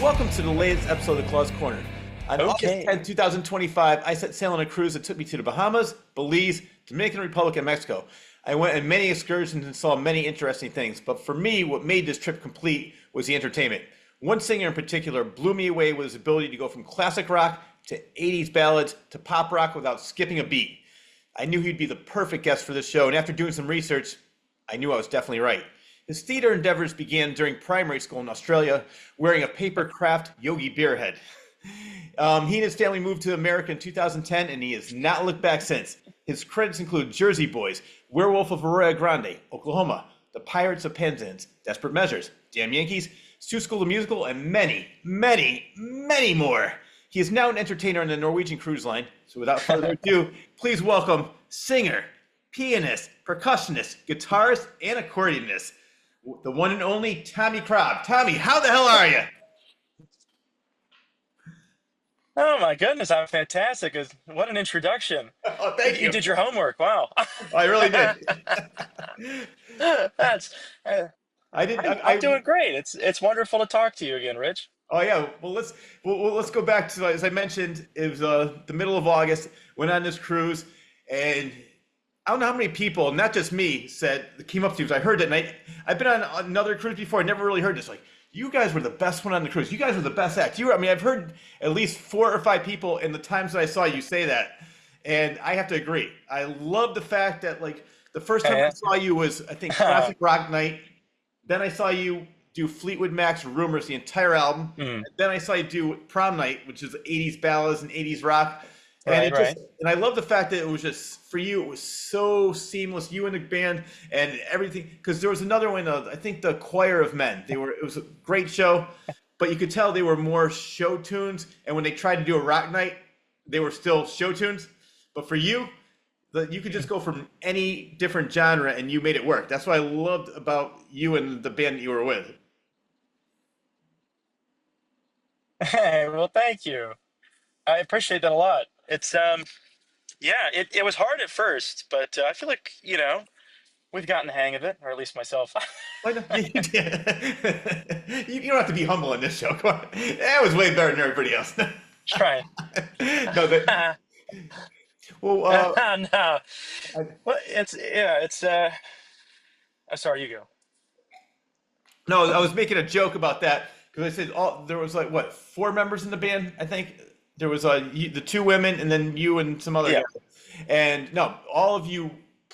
Welcome to the latest episode of Claw's Corner. On August Okay. 10th, 2025, I set sail on a cruise that took me to the Bahamas, Belize, Dominican Republic, and Mexico. I went on many excursions and saw many interesting things, but for me, what made this trip complete was the entertainment. One singer in particular blew me away with his ability to go from classic rock to 80s ballads to pop rock without skipping a beat. I knew he'd be the perfect guest for this show, and after doing some research, I knew I was definitely right. His theater endeavors began during primary school in Australia, wearing a paper craft Yogi beer head. He and his family moved to America in 2010, and he has not looked back since. His credits include Jersey Boys, Werewolf of Arroyo Grande, Oklahoma, The Pirates of Penzance, Desperate Measures, Damn Yankees, Stu School the Musical, and many, many, many more. He is now an entertainer on the Norwegian Cruise Line. So without further ado, please welcome singer, pianist, percussionist, guitarist, and accordionist, the one and only Tommy Krob. Tommy, how the hell are you? Oh my goodness, I'm fantastic. What an introduction. Oh, You, thank you you. did your homework. Wow. I really did. That's I did. I'm doing great. It's wonderful to talk to you again, Rich. Oh yeah. Well, let's go back to, as I mentioned, it was the middle of August. Went on this cruise, and I don't know how many people, not just me, came up to me because I heard it. And I've been on another cruise before. I never really heard this. Like, you guys were the best one on the cruise. You guys were the best act. I mean, I've heard at least 4 or 5 people in the times that I saw you say that, and I have to agree. I love the fact that, like, the first time I Eh, saw you was, I think, Classic Rock Night. Then I saw you do Fleetwood Mac's Rumors, the entire album. hmm, And then I saw you do Prom Night, which is 80s ballads and 80s rock. And right, right. and I love the fact that it was just, for you, it was so seamless, you and the band and everything. Because there was another one, I think the Choir of Men. It was a great show, but you could tell they were more show tunes. And when they tried to do a rock night, they were still show tunes. But for you, you could just go from any different genre and you made it work. That's what I loved about you and the band that you were with. Hey, well, thank you. I appreciate that a lot. Yeah, it was hard at first, but I feel like, we've gotten the hang of it, or at least myself. Why not? You don't have to be humble in this show. Come on. That was way better than everybody else. Trying. No, well, No. I, Well, sorry, you go. no, I was making a joke about that because I said there was like what 4 members in the band. I think there was the 2 women and then you and some other guy. Yeah. And no, all of you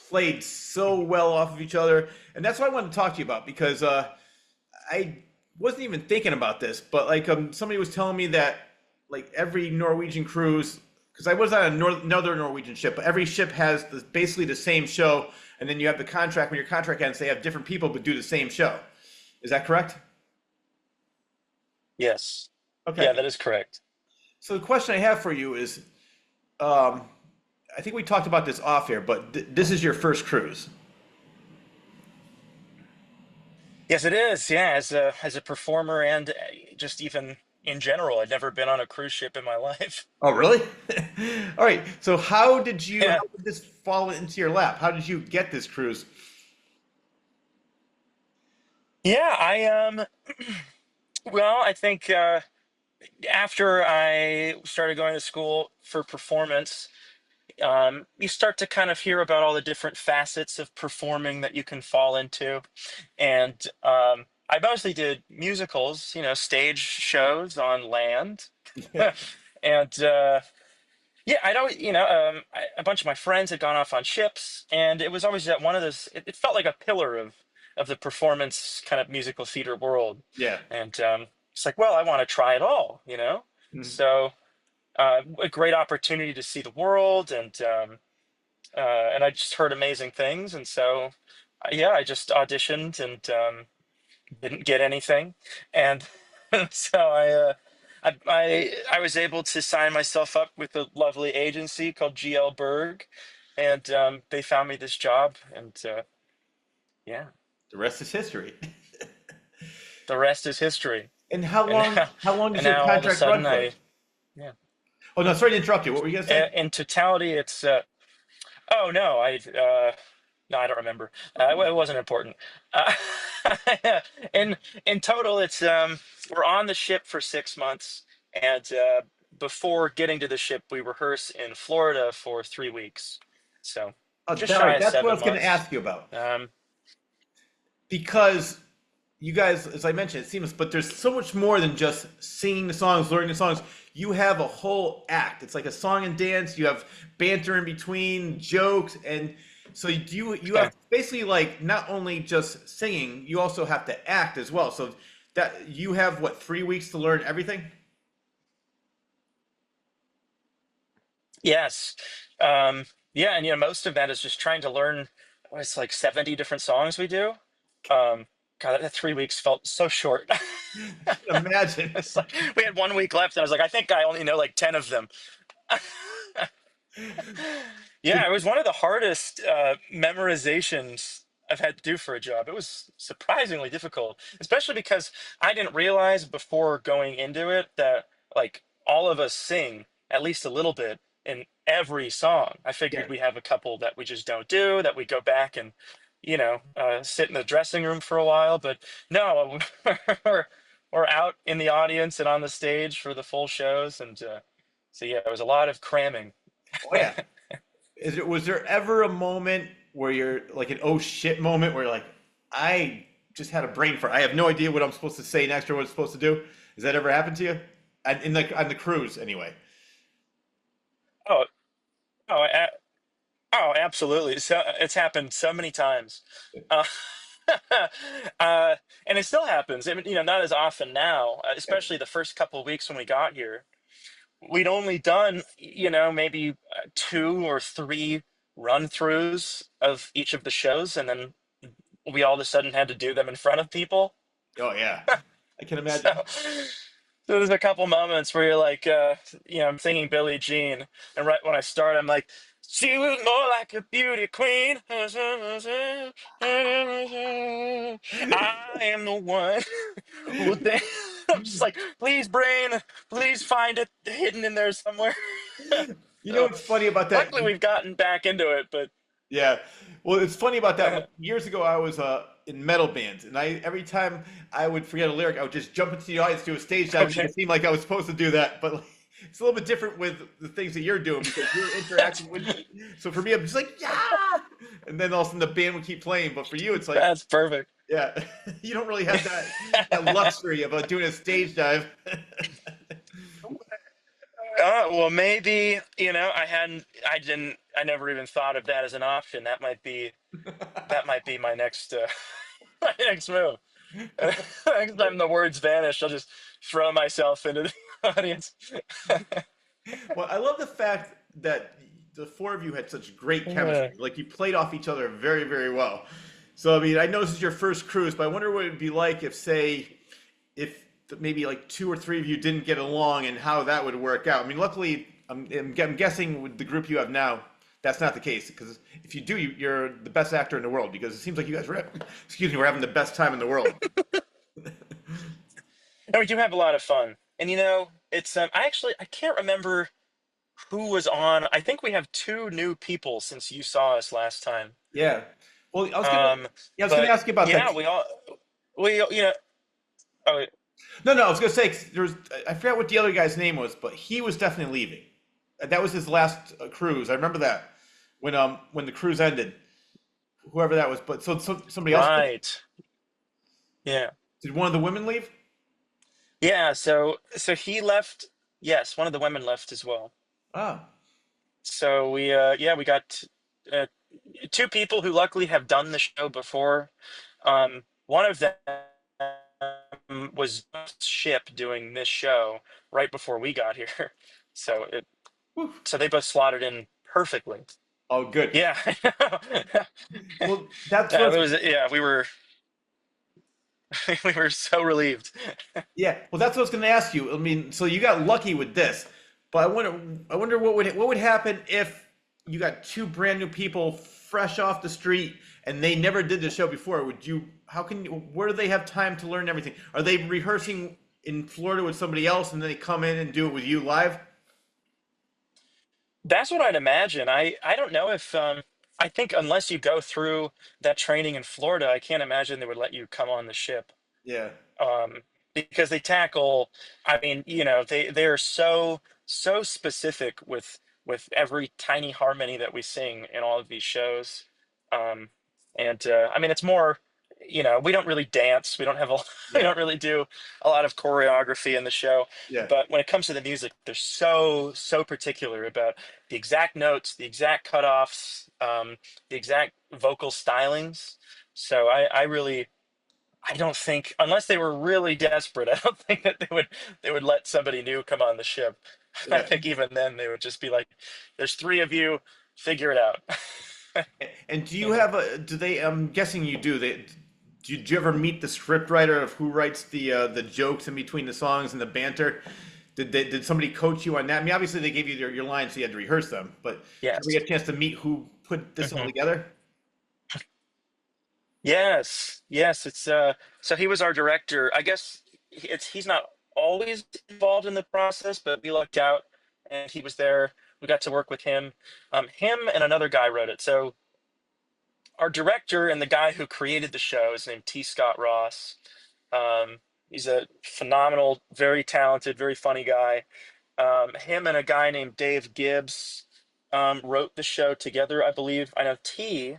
played so well off of each other, and that's what I wanted to talk to you about because I wasn't even thinking about this, but like somebody was telling me that like every Norwegian cruise, because I was on another Norwegian ship, but every ship has basically the same show, and then you have the contract. When your contract ends, they have different people but do the same show. Is that correct? Yes. Okay. Yeah, that is correct. So the question I have for you is, um, I think we talked about this off here, but this is your first cruise. Yes, it is. Yeah, as a performer and just even in general, I'd never been on a cruise ship in my life. Oh, really? All right. So Yeah. how did this fall into your lap? How did you get this cruise? Yeah, well, I think after I started going to school for performance, you start to kind of hear about all the different facets of performing that you can fall into. And I mostly did musicals, stage shows on land. And yeah, I'd always, a bunch of my friends had gone off on ships, and it was always that one of those, it felt like a pillar of the performance kind of musical theater world. Yeah. And it's like, well, I want to try it all. Mhm. So a great opportunity to see the world, and I just heard amazing things, and so yeah, I just auditioned and didn't get anything, and so I was able to sign myself up with a lovely agency called GL Berg, and they found me this job, and yeah, The rest is history. the rest is history. And how And long now, how long and does your now all of a contract run sudden for? yeah. Oh no, sorry to interrupt you. What were you gonna say? In totality, it's oh no, no, I don't remember. It wasn't important. Uh, in in total, it's we're on the ship for 6 months, and before getting to the ship, we rehearse in Florida for 3 weeks, so just All shy right, of that's what I seven was going to months. ask you about. Um, Because you guys, as I mentioned, it's seamless, but there's so much more than just singing the songs, learning the songs. You have a whole act. It's like a song and dance. You have banter in between, jokes, and so you have basically like not only just singing, you also have to act as well. So that you have what 3 weeks to learn everything. yes, yeah, and most of that is just trying to learn. It's like 70 different songs we do. Um, God, that 3 weeks felt so short. I can imagine. It's like we had 1 week left, and I was like, I think I only know like 10 of them. So Yeah, it was one of the hardest memorizations I've had to do for a job. It was surprisingly difficult, especially because I didn't realize before going into it that like all of us sing at least a little bit in every song. I yeah. figured we have a couple that we just don't do, that we go back and, sit in the dressing room for a while. But no, we're out in the audience and on the stage for the full shows. And so, yeah, it was a lot of cramming. Oh yeah. Was there ever a moment where you're like an oh shit moment where you're like, I just had a brain fart. I have no idea what I'm supposed to say next or what I'm supposed to do. Has that ever happened to you? In the on the cruise anyway. Oh, oh, oh, absolutely. So it's happened so many times. Uh, and it still happens. I mean, not as often now, Yeah. especially the first couple of weeks when we got here. We'd only done, maybe two or three run throughs of each of the shows, and then we all of a sudden had to do them in front of people. Oh yeah. I can So, imagine. so there's a couple moments where you're like, I'm singing Billie Jean, and right when I start, I'm like, she was more like a beauty queen. I am the one who will dance. I'm just like, please, brain, please find it hidden in there somewhere. You know So, what's funny about that? luckily, we've gotten back into it, but Yeah. Well, it's funny about that. uh, Years ago, I was in metal bands, and I every time I would forget a lyric, I would just jump into the audience, do a stage dive, and make okay. it seem like I was supposed to do that. But like, it's a little bit different with the things that you're doing because you're that's interacting with me. So for me, I'm just like, yeah, and then all of a sudden the band would keep playing. But for you, it's like, that's perfect. yeah, you don't really have that luxury of doing a stage dive. Well, maybe, I never even thought of that as an option. That might be my next, my next move. Next time the words vanish, I'll just throw myself into the audience. Well, I love the fact that the four of you had such great Yeah. chemistry. Like you played off each other very, very well. So I mean, I know this is your first cruise, but I wonder what it would be like if, say, if maybe like two or three of you didn't get along and how that would work out. I mean, luckily, I'm guessing with the group you have now, that's not the case. Because if you do, you're the best actor in the world. Because it seems like you guys were, excuse me, we're having the best time in the world. And we do have a lot of fun. And it's I can't remember who was on. I think we have two new people since you saw us last time. Yeah. Well, Um, yeah, I was gonna but ask you about that. yeah, we oh, No, no, I was gonna say 'cause I forgot what the other guy's name was, but he was definitely leaving. That was his last cruise. I remember that when the cruise ended, whoever that was. But so somebody else right. Yeah. did one of the women leave? Yeah, so he left. Yes, one of the women left as well. Ah, So we got uh, two people who luckily have done the show before. One of them was ship doing this show right before we got here. So it whew. so they both slotted in perfectly. Oh, good. Yeah. Well, that's Yeah, what. it was, yeah, we were we were so relieved. Yeah, well, that's what I was gonna ask you. I mean, so you got lucky with this, but I wonder what would happen if you got two brand new people fresh off the street and they never did the show before. Would you? How can? Where do they have time to learn everything? Are they rehearsing in Florida with somebody else and then they come in and do it with you live? That's what I'd imagine. I don't know if I think unless you go through that training in Florida, I can't imagine they would let you come on the ship. Yeah, um, because they tackle. I mean, they are so specific with every tiny harmony that we sing in all of these shows. Um, and I mean, it's more, we don't really dance. We don't have a we yeah, don't really do a lot of choreography in the show. yeah. But when it comes to the music, they're so particular about the exact notes, the exact cutoffs, the exact vocal stylings. So I don't think, unless they were really desperate, I don't think that they would let somebody new come on the ship. I Yeah. think even then they would just be like, "There's three of you, figure it out." And do you You know? have a, do they, I'm guessing you do, did you ever meet the script writer of who writes the jokes in between the songs and the banter? Did somebody coach you on that? I mean, obviously they gave you your lines, so you had to rehearse them, but did you ever Yes. get a chance to meet who put this all Hmm. together? Yes. Yes. So he was our director. I guess he's not always involved in the process, but we lucked out and he was there. We got to work with him. Him and another guy wrote it. So our director and the guy who created the show is named T. Scott Ross. Um, he's a phenomenal, very talented, very funny guy. Him and a guy named Dave Gibbs wrote the show together, I believe. I know T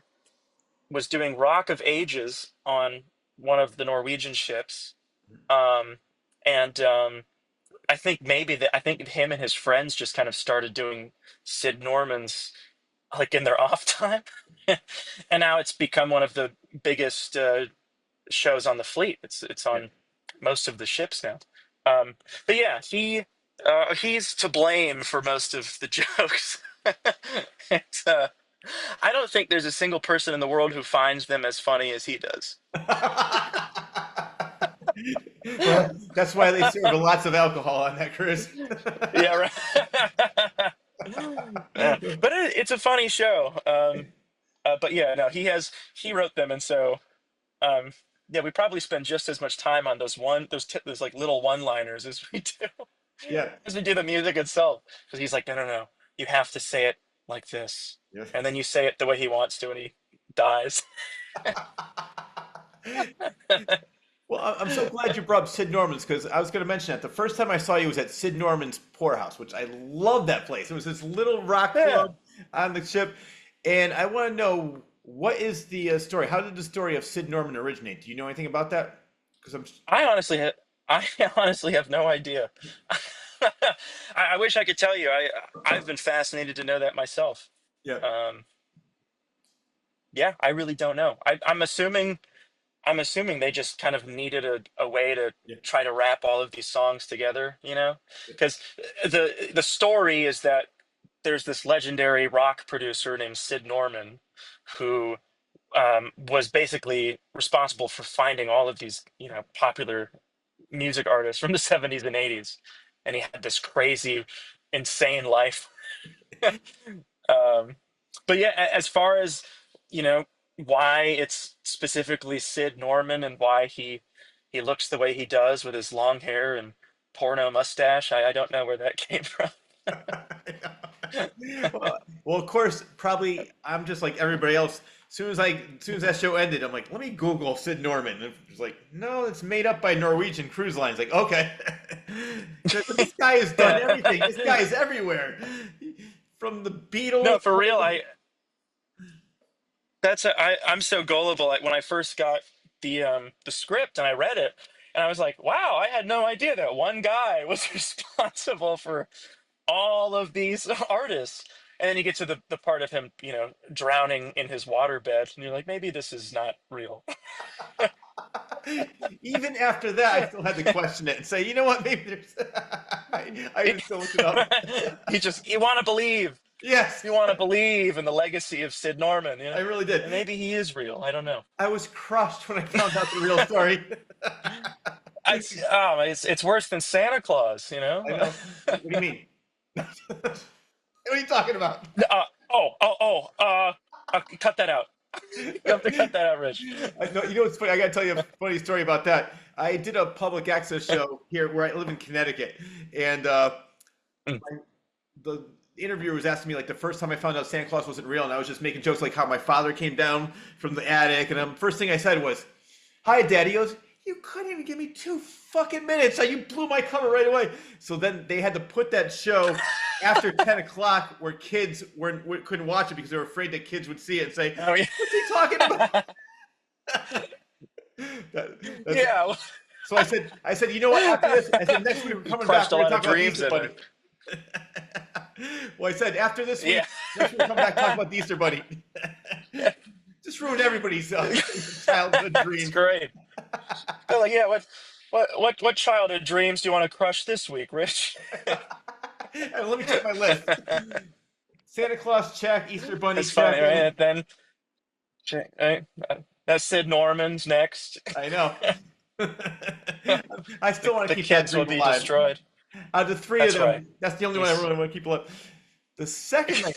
was doing Rock of Ages on one of the Norwegian ships. Um, and I think I think him and his friends just kind of started doing Sid Norman's like in their off time. And now it's become one of the biggest shows on the fleet. It's Yeah. on most of the ships now. Um, but yeah, he's to blame for most of the jokes. It's, I don't think there's a single person in the world who finds them as funny as he does. Well, that's why they serve lots of alcohol on that cruise. Yeah, right. Yeah, but it's a funny show. But yeah, no, he wrote them, and so um, yeah, we probably spend just as much time on those like little one-liners as we do Yeah. as we do the music itself. Because he's like, no, you have to say it like this, Yeah. and then you say it the way he wants to, and he dies. Well, I'm so glad you brought up Sid Norman's because I was going to mention that the first time I saw you was at Sid Norman's Poorhouse, which I love that place. It was this little rock Yeah, club on the ship, and I want to know what is the story? How did the story of Sid Norman originate? Do you know anything about that? Because I'm, I honestly, I honestly have no idea. I wish I could tell you. I've been fascinated to know that myself. yeah, Um, yeah, I really don't know. I'm assuming they just kind of needed a way to yeah, try to wrap all of these songs together, because the story is that there's this legendary rock producer named Sid Norman who was basically responsible for finding all of these, popular music artists from the 70s and 80s. And he had this crazy, insane life. Um, but yeah, as far as, you know, why it's specifically Sid Norman and why he looks the way he does with his long hair and porno mustache, I don't know where that came from. well, of course, probably I'm just like everybody else. As soon as that show ended, I'm like, let me Google Sid Norman. And it's like, no, it's made up by Norwegian Cruise Lines. Like, okay, this guy has done everything. This guy is everywhere, from the No, Beatles. for real, I'm so gullible. Like when I first got the script and I read it, and I was like, wow, I had no idea that one guy was responsible for all of these artists. And then you get to the part of him, drowning in his waterbed, and you're like, maybe this is not real. Even after that, I still had to question it and say, you know what? Maybe there's. I even still looked it up. You want to believe, Yes, you want to believe in the legacy of Sid Norman, I really did. and maybe he is real. I don't know. I was crushed when I found out the real story. It's worse than Santa Claus, I know. What do you mean? What are you talking about? Cut that out. You have to cut that out, Rich. No, you know what's funny? I got to tell you a funny story about that. I did a public access show here where I live in Connecticut, and Mm. the the interviewer was asking me like the first time I found out Santa Claus wasn't real, and I was just making jokes like how my father came down from the attic, and first thing I said was, "Hi, Dad." He goes, "You couldn't even give me 2 fucking minutes. You blew my cover right away." So then they had to put that show after 10 o'clock, where kids couldn't watch it because they were afraid that kids would see it and say, Oh yeah. "What's he talking about?" That's Yeah. So I said, you know what? After this, I said next week we're You coming back. crushed a We're lot gonna of talk about the dreams Easter in Bunny. it. Well, I said after this week, Yeah. next week we'll come back talk about the Easter Bunny. Just ruined everybody's childhood That's dreams. great. They're like, yeah, what childhood dreams do you want to crush this week, Rich? And let me check my list. Santa Claus check, Easter Bunny That's funny, check. right? And then right? That's Sid Norman's next. I know. I still want to The keep that kids will dream be alive. destroyed. Out of the three of That's right. them, that's the only one I He's really want to keep alive. The second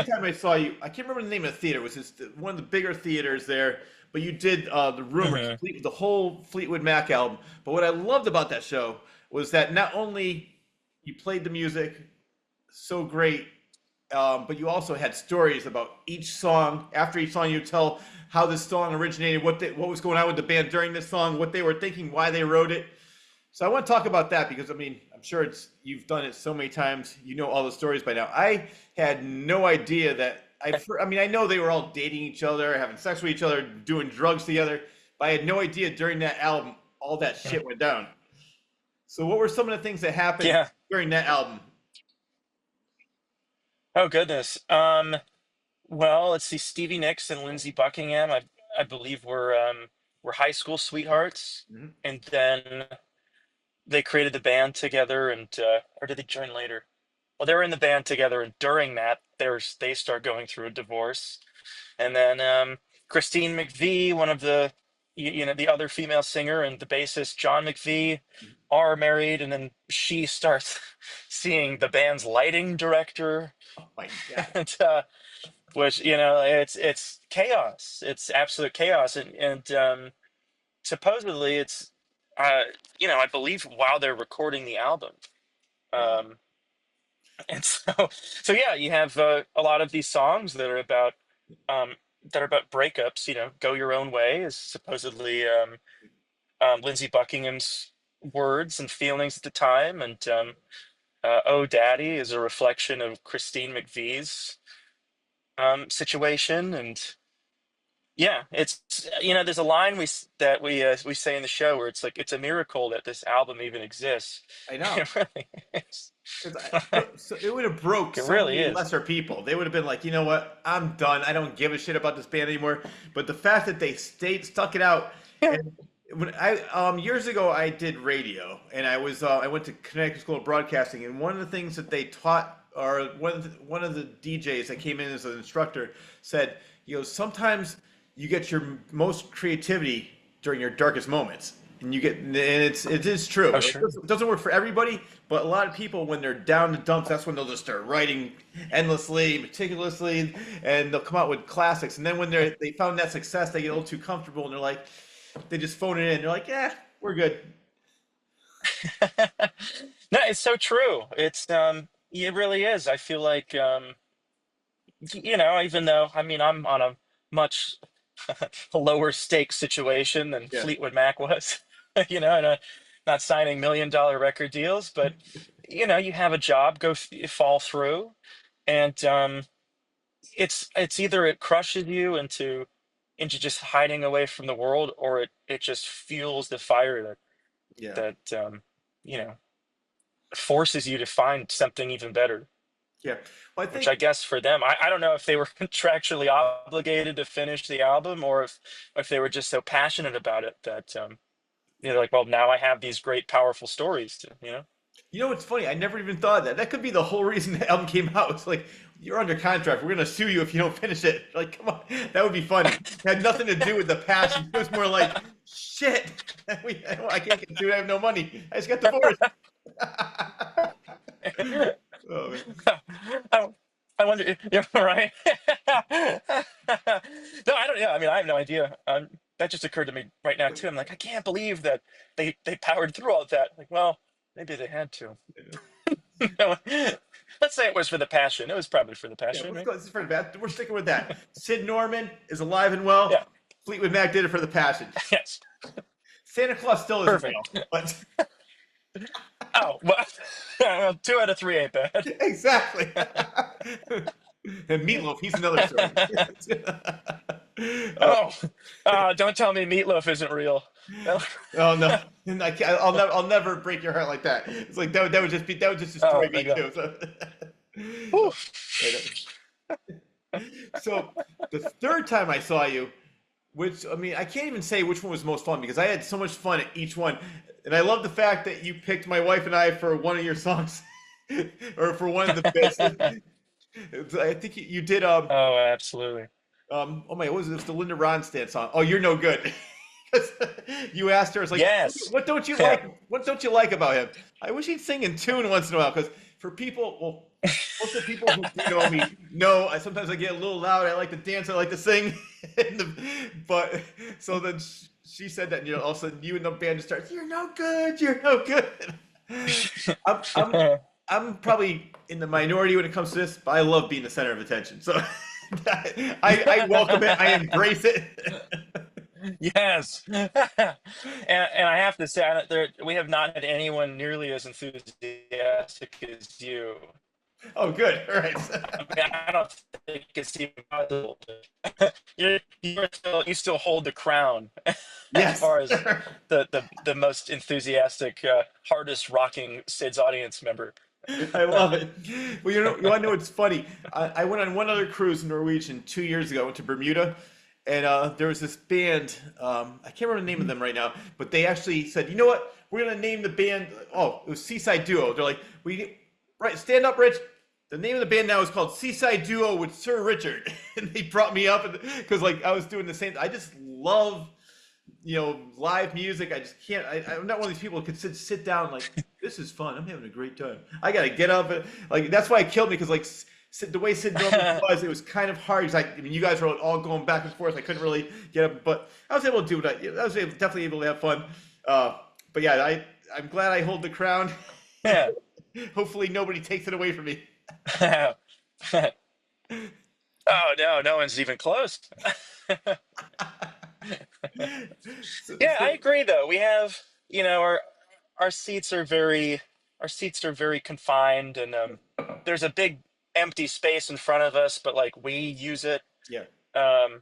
time I saw you, I can't remember the name of the theater. It was just one of the bigger theaters there. But you did the Rumors, Mhm. the whole Fleetwood Mac album. But what I loved about that show was that not only you played the music so great, but you also had stories about each song. After each song, you tell how this song originated, what was going on with the band during this song, what they were thinking, why they wrote it. So I want to talk about that because I mean I'm sure you've done it so many times. You know all the stories by now. I had no idea that I mean I know they were all dating each other, having sex with each other, doing drugs together, but I had no idea during that album all that shit went down. So what were some of the things that happened Yeah. during that album? Oh goodness. Well, let's see. Stevie Nicks and Lindsey Buckingham, I believe were high school sweethearts, Mhm. and then they created the band together, and or did they join later? Well, they were in the band together, and during that, they start going through a divorce, and then Christine McVie, one of the the other female singer, and the bassist John McVie are married, and then she starts seeing the band's lighting director, Oh my god. and which it's chaos. It's absolute chaos, and supposedly it's uh, I believe while they're recording the album. Wow. Um, and so yeah, you have a lot of these songs um, that are about breakups. "Go Your Own Way" is supposedly Lindsey Buckingham's words and feelings at the time, and "Oh Daddy" is a reflection of Christine McVie's situation, and yeah, it's there's a line that we say in the show where it's like it's a miracle that this album even exists. I know. It really is. Because so it would have broke It so really many is. lesser people. They would have been like, you know what, I'm done. I don't give a shit about this band anymore. But the fact that they stuck it out, Yeah. and when I years ago I did radio, and I went to Connecticut School of Broadcasting, and one of the things that they taught, or one of the DJs that came in as an instructor said, sometimes you get your most creativity during your darkest moments. And it is true. Oh, It sure. doesn't work for everybody, but a lot of people, when they're down the dumps, that's when they'll just start writing endlessly, meticulously, and they'll come out with classics. And then when they found that success, they get a little too comfortable, and they just phone it in. They're like, yeah, we're good. No, it's so true. It really is. I feel like even though I mean I'm on a much lower stake situation than Yeah, Fleetwood Mac was, and not signing $1 million record deals, but you have a job, fall through, and it's either it crushes you into just hiding away from the world, or it just fuels the fire yeah, that you know forces you to find something even better. yeah. Well, I Which think I guess for them, I don't know if they were contractually obligated to finish the album, or if they were just so passionate about it that like, well, now I have these great, powerful stories to. what's funny. I never even thought of that. That could be the whole reason the album came out. It's like you're under contract. We're gonna sue you if you don't finish it. Like, come on, that would be funny. It had nothing to do with the passion. It was more like, shit, I can't get sued. I have no money. I just got divorced. Oh, man. I, I wonder. Yeah, right. No, I don't. Yeah, I mean, I have no idea. That just occurred to me right now too. I'm like, I can't believe that they powered through all of that. Like, well, maybe they had to. Let's say it was for the passion. It was probably for the Yeah, passion, let's right? go. This is for the bad. We're sticking with that. Sid Norman is alive and well. Yeah. Fleetwood Mac did it for the passion. Yes. Santa Claus still isn't real, Perfect. but Oh, well, 2 out of 3 ain't bad. exactly. And Meatloaf, he's another story. uh, Oh, don't tell me Meatloaf isn't real. oh no, I can't, I'll never break your heart like that. It's like that would just destroy Oh my me God. too. So, Whew. so the third time I saw you, which I mean, I can't even say which one was most fun because I had so much fun at each one, and I love the fact that you picked my wife and I for one of your songs, or for one of the bits. I think you did Oh, absolutely. oh my, what was it? It was the Linda Ronstadt song. Oh, you're no good. 'Cause you asked her, it's like, Yes. what don't you Yeah. like? What don't you like about him? I wish he'd sing in tune once in a while. Because for people, well, most of the people who do know me know I sometimes I get a little loud. I like to dance. I like to sing. But so then she said that, and all of a sudden you and the band just starts. You're no good. You're no good. I'm, I'm I'm probably in the minority when it comes to this, but I love being the center of attention. So I welcome it. I embrace it. Yes. And I have to say, we have not had anyone nearly as enthusiastic as you. Oh, good. All right. I mean, I don't think it's even possible. You still hold the crown as Yes. far as the most enthusiastic, hardest rocking Sid's audience member. I love it. Well, you want to know what's funny? I went on one other cruise in Norwegian 2 years ago. I went to Bermuda, and there was this band. I can't remember the name of them right now, but they actually said, "You know what? We're gonna name the band." Oh, it was Seaside Duo. They're like, right, stand up, Rich. The name of the band now is called Seaside Duo with Sir Richard, and they brought me up because like I was doing the same. I just love live music. I just can't. I'm not one of these people who can sit down like this is fun. I'm having a great time. I gotta get up and like that's why it killed me because like the way Sid normally was, it was kind of hard. Because I mean, you guys were all going back and forth. I couldn't really get up, but I was able to do it. I was definitely able to have fun. But yeah, I'm glad I hold the crown. Yeah. Hopefully, nobody takes it away from me. Oh no, no one's even close. So, Yeah, I so agree though. We have, our seats are very confined, and there's a big empty space in front of us, but like we use it. yeah, Um,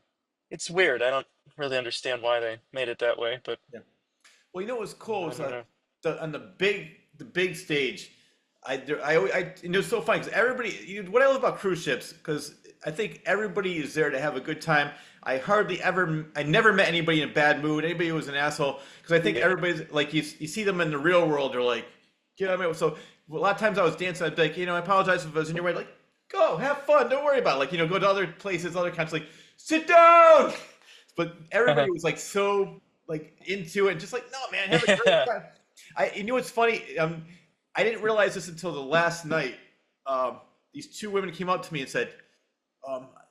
it's weird. I don't really understand why they made it that way, but yeah. Well, what was cool I was don't know. on the big stage. It's so funny because everybody. What I love about cruise ships because I think everybody is there to have a good time. I never met anybody in a bad mood. Anybody who was an asshole because I think Yeah. everybody's like you see them in the real world. They're like, you know what I mean? So a lot of times I was dancing. I'd be like, I apologize if I was in your way. Like, go have fun. Don't worry about it. Like, go to other places, other countries. Like, sit down. But everybody was like so like into it, just like, no, man, have a great time. You know what's funny? I didn't realize this until the last night. These two women came up to me and said,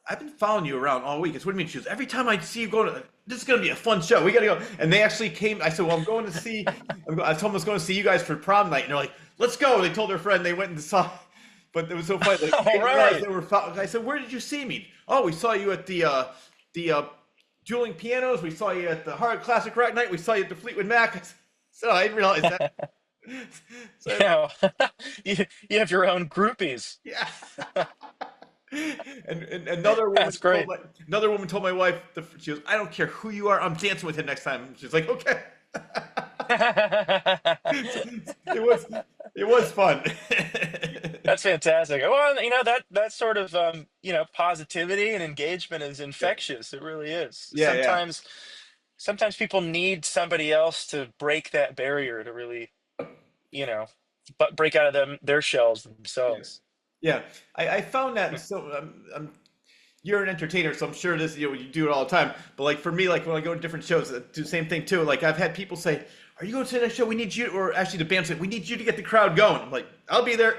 I've been following you around all week. It's what do you mean? She goes, every time I see you going, this is going to be a fun show. We got to go. And they actually came. I said, well, I told them I was going to see you guys for prom night. And they're like, let's go. They told their friend. They went and saw. But it was so funny. Like, I All didn't realize right. they were. I said, where did you see me? Oh, we saw you at the dueling pianos. We saw you at the hard classic rock night. We saw you at the Fleetwood Mac. So I didn't realize that. So, Yeah. You have your own groupies. yeah. And another That's great. another woman told my wife, she goes, I don't care who you are, I'm dancing with him next time. She's like, okay. it was fun. That's fantastic. Well, that sort of positivity and engagement is Yeah, infectious. It really is. yeah, yeah, Sometimes people need somebody else to break that barrier to really, you know, but break out of their shells yeah. themselves. Yeah. I found that so you're an entertainer, so I'm sure this you do it all the time. But like for me, like when I go to different shows, I do the same thing too. Like I've had people say, "Are you going to the next show? We need you," or actually the band said, "We need you to get the crowd going." I'm like, "I'll be there."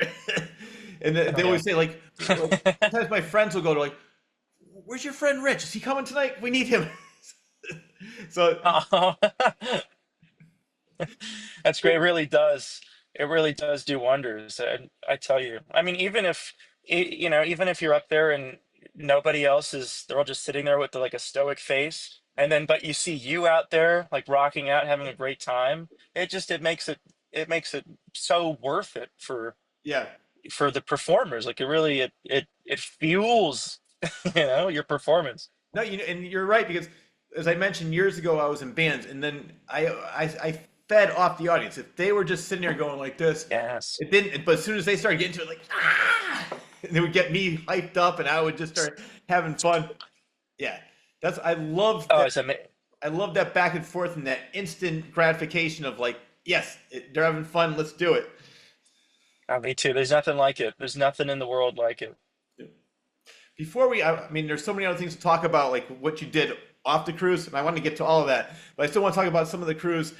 And Oh they yeah. always say like sometimes my friends will go to like, "Where's your friend Rich? Is he coming tonight? We need him." So Oh, that's great. It really does. It really does do wonders. I tell you. I mean, even if you're up there and nobody else is, they're all just sitting there with like a stoic face, and then but you see you out there like rocking out, having a great time. It makes it so worth it Yeah. for the performers. Like it fuels, your performance. No, and you're right because as I mentioned years ago, I was in bands, and then I fed off the audience. If they were just sitting there going like this, Yes. it didn't. But as soon as they started getting to it, like and they would get me hyped up, and I would just start having fun. Yeah, that's I love Oh, that. it's amazing. I love that back and forth and that instant gratification of like, yes, they're having fun. Let's do it. Oh, me too. There's nothing like it. There's nothing in the world like it. Before I mean, there's so many other things to talk about, like what you did off the cruise, and I want to get to all of that, but I still want to talk about some of the cruise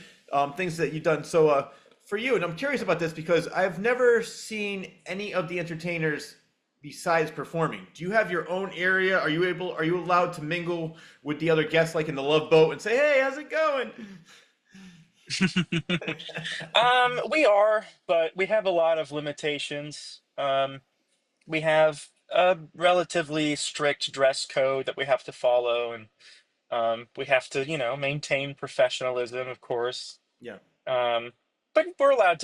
things that you've done. So, for you, and I'm curious about this because I've never seen any of the entertainers besides performing. Do you have your own area? Are you allowed to mingle with the other guests, like in the Love Boat, and say, "Hey, how's it going?" We are, but we have a lot of limitations. We have a relatively strict dress code that we have to follow, and we have to, maintain professionalism, of course. Yeah, Um, but we're allowed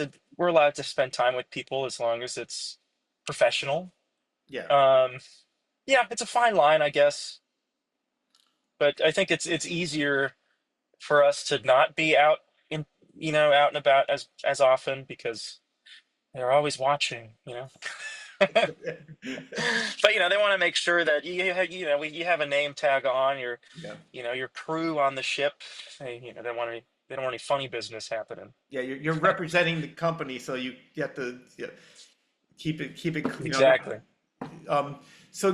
to spend time with people as long as it's professional. yeah, Um, yeah, it's a fine line, I guess, but I think it's easier for us to not be out and about as often because they're always watching. But they want to make sure that you have a name tag on yeah, your crew on the ship. They don't want any funny business happening. yeah. You're representing the company, so you have to, yeah, keep it. Exactly. So,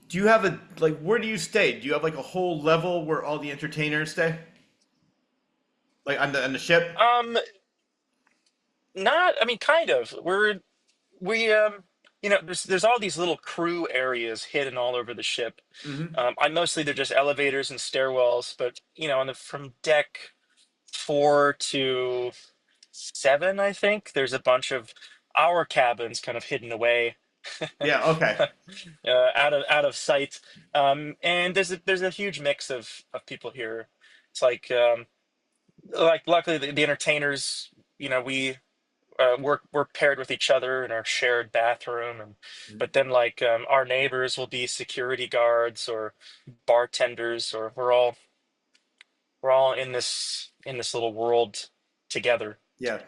do you have a like? Where do you stay? Do you have like a whole level where all the entertainers stay, like on the ship? Um, Not, I mean, kind of. We there's all these little crew areas hidden all over the ship. Hmm. I mostly they're just elevators and stairwells, but on the from deck 4 to 7, I think there's a bunch of our cabins kind of hidden away, Yeah. Okay. out of sight. And there's a huge mix of people here. It's like luckily the entertainers, we we're paired with each other in our shared bathroom, and but then like our neighbors will be security guards or bartenders, or we're all in this little world together, Yeah.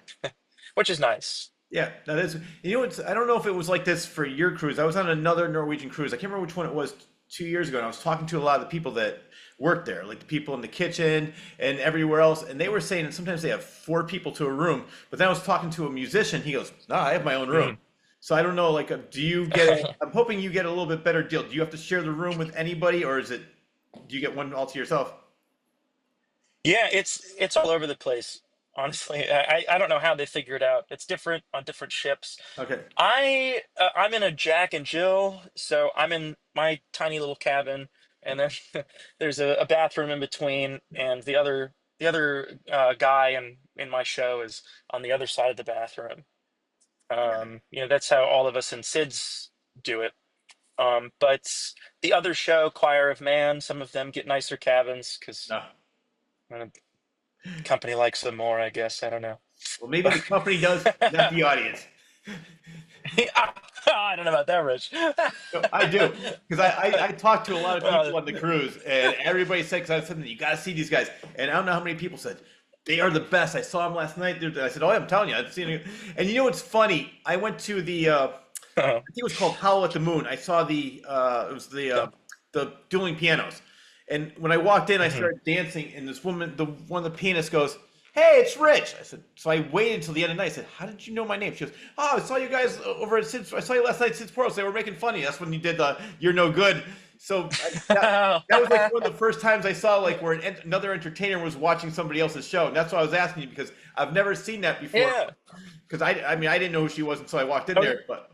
which is nice. Yeah. That is. It's. I don't know if it was like this for your cruise. I was on another Norwegian cruise. I can't remember which one it was 2 years ago, and I was talking to a lot of the people that work there, like the people in the kitchen and everywhere else, and they were saying that sometimes they have four people to a room. But then I was talking to a musician. He goes, "No, I have my own room." Mhm. So I don't know. Like, do you get? I'm hoping you get a little bit better deal. Do you have to share the room with anybody, or is it? Do you get one all to yourself? Yeah, it's all over the place. Honestly, I don't know how they figure it out. It's different on different ships. Okay. I'm in a Jack and Jill, so I'm in my tiny little cabin, and then there's a bathroom in between, and the other guy in my show is on the other side of the bathroom. That's how all of us in SIDS do it. But the other show, Choir of Man, some of them get nicer cabins because No. the company likes them more, I guess. I don't know. Well, maybe the company does, not the audience. I don't know about that, Rich. No, I do because I talked to a lot of Uh, people on the cruise, and everybody said, because I said you got to see these guys, and I don't know how many people said they are the best. I saw them last night. I said, oh, I'm telling you, I've seen it. And you know what's funny? I went to the I think it was called Howl at the Moon. I saw it was yeah. the dueling pianos, and when I walked in, I Mhm. started dancing, and this woman, the one of the pianists goes, "Hey, it's Rich." I said, so I waited until the end of the night. I said, "How did you know my name?" She goes, "Oh, I saw you guys over at Sid's. I saw you last night at Sid's Pearls. They were making fun of you. That's when you did the You're No Good." So that was like one of the first times I saw like where another entertainer was watching somebody else's show, and that's why I was asking you because I've never seen that before. Yeah. Because I mean I didn't know who she was until I walked in Oh, yeah. there, but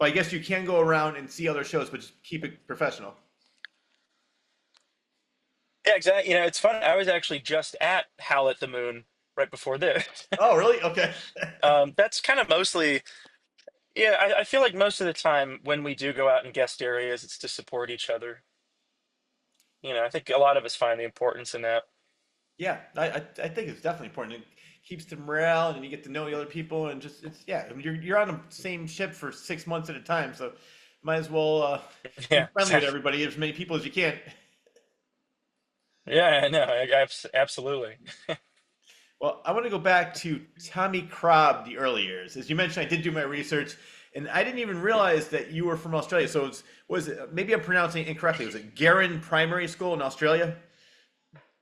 I guess you can go around and see other shows, but just keep it professional. Yeah, exactly. It's funny. I was actually just at Howl at the Moon right before this. Oh, really? Okay. That's kind of mostly, yeah, I feel like most of the time when we do go out in guest areas, it's to support each other. I think a lot of us find the importance in that. Yeah, I think it's definitely important. It keeps the morale, and you get to know the other people, and just it's yeah. I mean, you're on the same ship for 6 months at a time, so might as well be Yeah, friendly with everybody, as many people as you can. yeah, I know, absolutely. Well, I want to go back to Tommy Krob, the early years. As you mentioned, I did do my research, and I didn't even realize that you were from Australia. So was it, maybe I'm pronouncing it incorrectly. Was it Garran Primary School in Australia?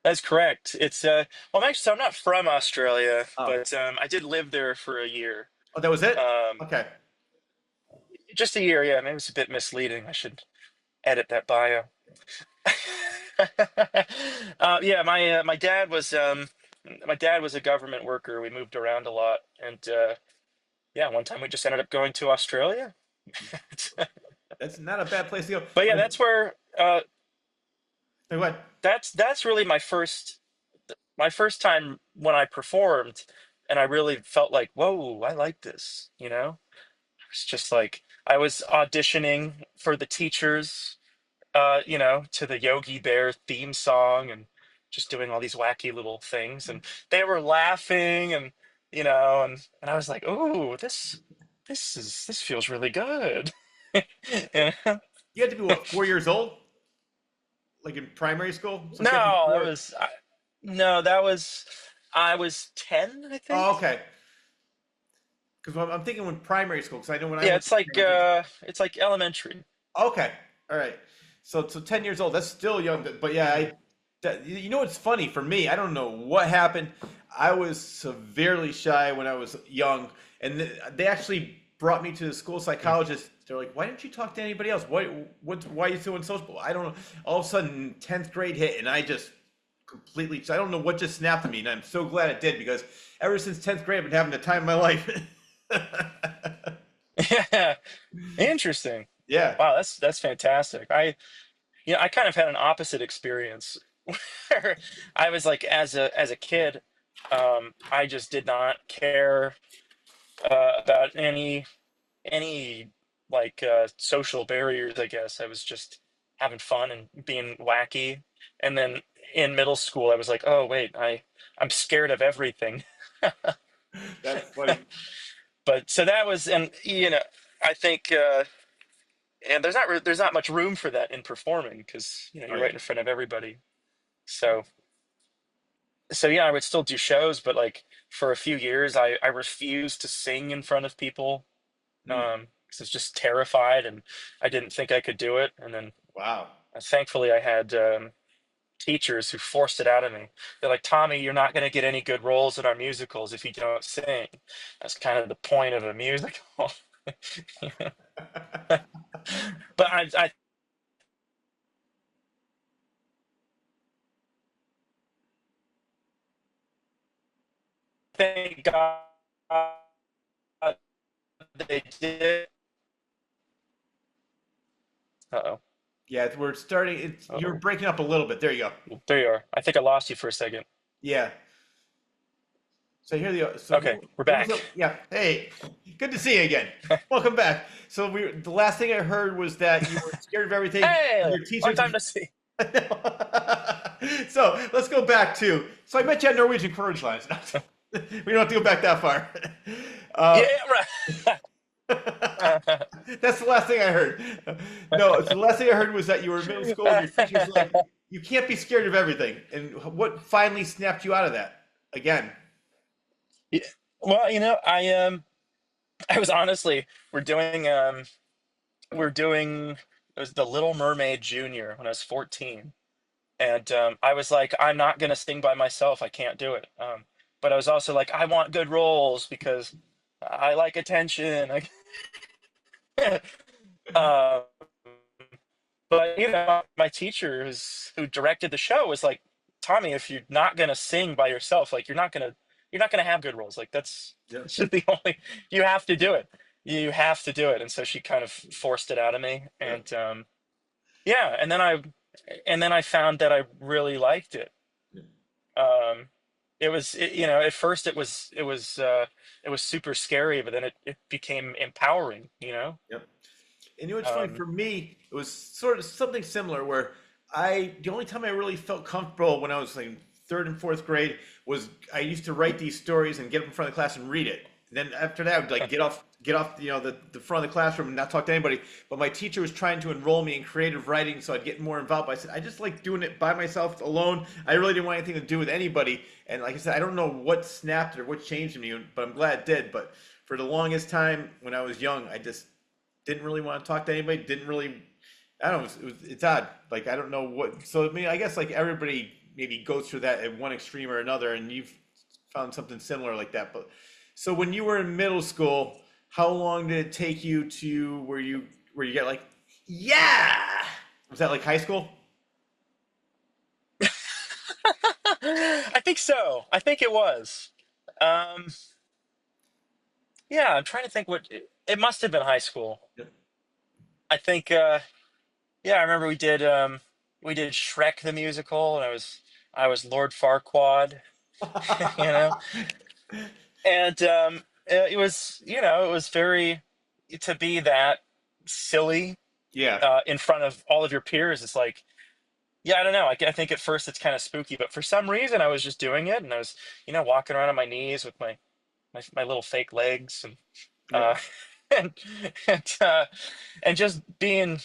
That's correct. It's well, actually, so I'm not from Australia, Oh, but I did live there for a year. oh, that was it. Um, Okay. just a year, yeah. Maybe it was a bit misleading. I should edit that bio. Yeah, my dad was a government worker. We moved around a lot, and yeah, one time we just ended up going to Australia. That's not a bad place to go. But yeah, that's where Go ahead. that's really my first time when I performed, and I really felt like, whoa, I like this. It's just like I was auditioning for the teachers, to the Yogi Bear theme song and just doing all these wacky little things. And they were laughing and I was like, oh, this feels really good. Yeah. You had to be what, 4 years old, like in primary school? So you had to be No, four. no, I was 10, I Oh, think. okay. Because I'm thinking when primary school, because I know when I Yeah, went to primary, it's like elementary. okay, all right. So 10 years old, that's still young. But yeah, you know what's funny for me? I don't know what happened. I was severely shy when I was young, and they actually brought me to the school psychologist. They're like, "Why didn't you talk to anybody else? Why are you so unsociable?" I don't know. All of a sudden, 10th grade hit, and I just completely. I don't know what just snapped at me, and I'm so glad it did because ever since 10th grade, I've been having the time of my life. Yeah, interesting. Yeah. Wow, that's fantastic. I kind of had an opposite experience where I was like, as a kid, I just did not care about any like social barriers, I guess. I was just having fun and being wacky. And then in middle school, I was like, oh wait, I'm scared of everything. That's funny. But so that was, and I think, and there's not much room for that in performing because Oh you're yeah. right in front of everybody. So yeah, I would still do shows, but like for a few years, I refused to sing in front of people, Hmm. 'cause I was just terrified and I didn't think I could do it. And then Wow. thankfully, I had teachers who forced it out of me. They're like, Tommy, you're not going to get any good roles in our musicals if you don't sing. That's kind of the point of a musical. But I thank God they did. Uh-oh. Yeah, we're starting. You're Uh-oh. breaking up a little bit. There you go. There you are. I think I lost you for a second. Yeah. So here the so Okay, we're what was back. up? Yeah. Hey, good to see you again. Welcome back. So the last thing I heard was that you were scared of everything. Hey, Your long teachers. time to see. So let's go back to. So I met you at Norwegian Cruise Lines. We don't have to go back that far. Uh, Yeah, right. that's the last thing I heard. No, so the last thing I heard was that you were in middle school and your teacher's like, you can't be scared of everything. And what finally snapped you out of that again? Yeah, well, I was honestly we're doing it was the Little Mermaid Junior when I was 14. And I was like, I'm not gonna sing by myself. I can't do it. But I was also like, I want good roles because I like attention. Uh, but my teacher who directed the show was like, Tommy, if you're not gonna sing by yourself, like you're not gonna have good roles. Like Yeah. that's just the only you have to do it. You have to do it. And so she kind of forced it out of me. Yeah. And yeah, and then I found that I really liked it. Um, at first it was super scary, but then it became empowering, Yep. And you know what's funny um for me? It was sort of something similar where the only time I really felt comfortable when I was like third and fourth grade was I used to write these stories and get up in front of the class and read it. And then after that, I would like get off, the front of the classroom and not talk to anybody. But my teacher was trying to enroll me in creative writing, so I'd get more involved. But I said I just like doing it by myself, alone. I really didn't want anything to do with anybody. And like I said, I don't know what snapped or what changed in me, but I'm glad it did. But for the longest time when I was young, I just didn't really want to talk to anybody. Didn't really. I don't know. It's odd. Like I don't know what. So I mean, I guess like everybody maybe goes through that at one extreme or another, and you've found something similar like that. But so when you were in middle school, how long did it take you to where you get like, yeah? Was that like high school? I think so. I think it was. um yeah, I'm trying to think what it must have been high school. Yep. I think yeah, I remember we did Shrek the musical, and I was Lord Farquaad, you know. And it was, it was very, to be that silly Yeah, in front of all of your peers. It's like, yeah, I don't know. I think at first it's kind of spooky, but for some reason I was just doing it, and I was, walking around on my knees with my little fake legs, and yeah, uh, and and and just being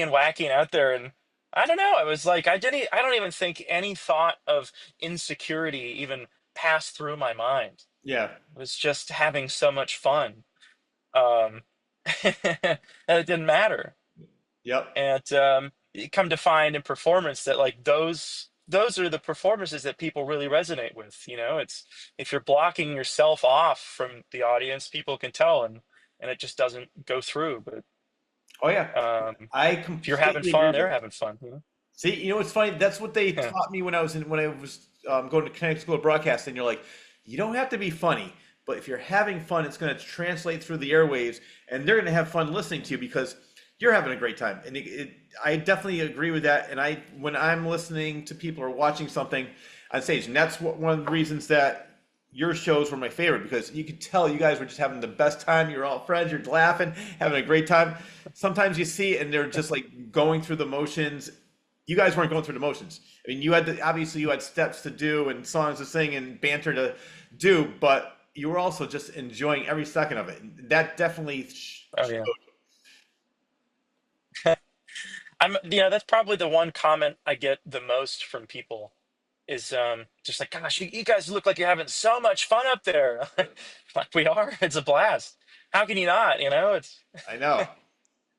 wacky and out there. And I don't know. I was like, I don't even think any thought of insecurity even passed through my mind. yeah. I was just having so much fun, um, that it didn't matter. Yep. And you come to find in performance that, like, those are the performances that people really resonate with. It's, if you're blocking yourself off from the audience, people can tell, and it just doesn't go through. But Oh yeah. I if you're having completely agree fun, with they're that. having fun. See, you know what's funny? That's what they Yeah. taught me when I was going to Connecticut School of Broadcasting. You're like, you don't have to be funny, but if you're having fun, it's going to translate through the airwaves, and they're going to have fun listening to you because you're having a great time. And I definitely agree with that. And when I'm listening to people or watching something on stage, and that's one of the reasons that your shows were my favorite because you could tell you guys were just having the best time. You're all friends. You're laughing, having a great time. Sometimes you see it and they're just like going through the motions. You guys weren't going through the motions. I mean, obviously you had steps to do and songs to sing and banter to do, but you were also just enjoying every second of it. And that definitely Oh yeah. That's probably the one comment I get the most from people is just like, gosh, you guys look like you're having so much fun up there. Like, we are. It's a blast. How can you not? It's I know.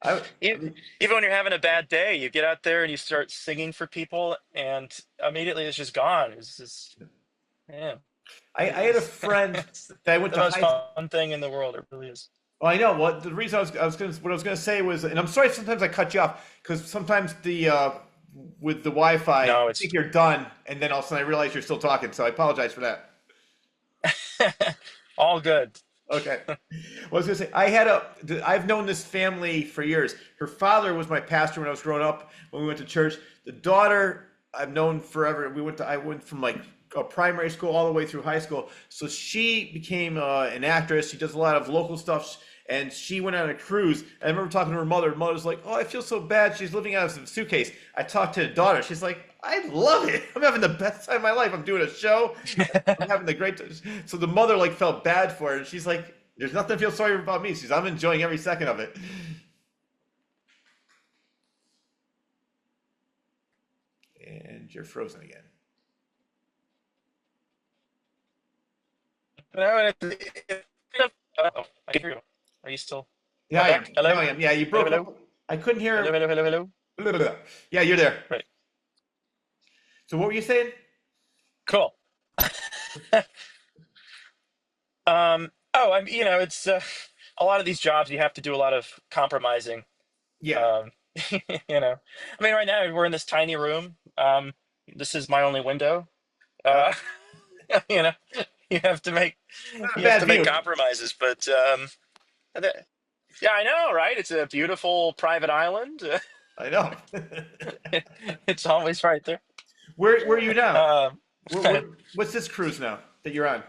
I e- mean, even when you're having a bad day, you get out there and you start singing for people, and immediately it's just gone. It's just, yeah, I had a it's, friend it's that I went the to most high. fun thing in the world. It really is. Well, I know. Well, the reason what I was gonna say was, and I'm sorry sometimes I cut you off because sometimes with the Wi-Fi, I No, think it's you're done, and then all of a sudden I realize you're still talking. So I apologize for that. all good. Okay. Well, I was gonna say I've known this family for years. Her father was my pastor when I was growing up when we went to church. The daughter I've known forever. I went from like a primary school all the way through high school. So she became an actress. She does a lot of local stuff, and she went on a cruise. And I remember talking to her mother. Her mother's like, "Oh, I feel so bad. She's living out of a suitcase." I talked to the daughter. She's like, "I love it. I'm having the best time of my life. I'm doing a show. I'm having the great time." So the mother like felt bad for her. And she's like, "There's nothing to feel sorry about me." She's, "I'm enjoying every second of it." And you're frozen again. No, oh, I can hear you. Are you still? Am Yeah, I I am. back? No, Hello? I am. Yeah, you Hello, broke hello? up. I couldn't Hello, hear. hello, hello, hello? Blah, blah, blah. Yeah, you're there. Right. So what were you saying? Cool. Oh, it's a lot of these jobs you have to do a lot of compromising. Yeah. Um, right now we're in this tiny room. This is my only window. Uh, Uh, you know, you have to make Not a you have bad to make view. compromises, but th- yeah, I know, right? It's a beautiful private island. I know. It's always right there. Where are you now? Um, What's this cruise now that you're on?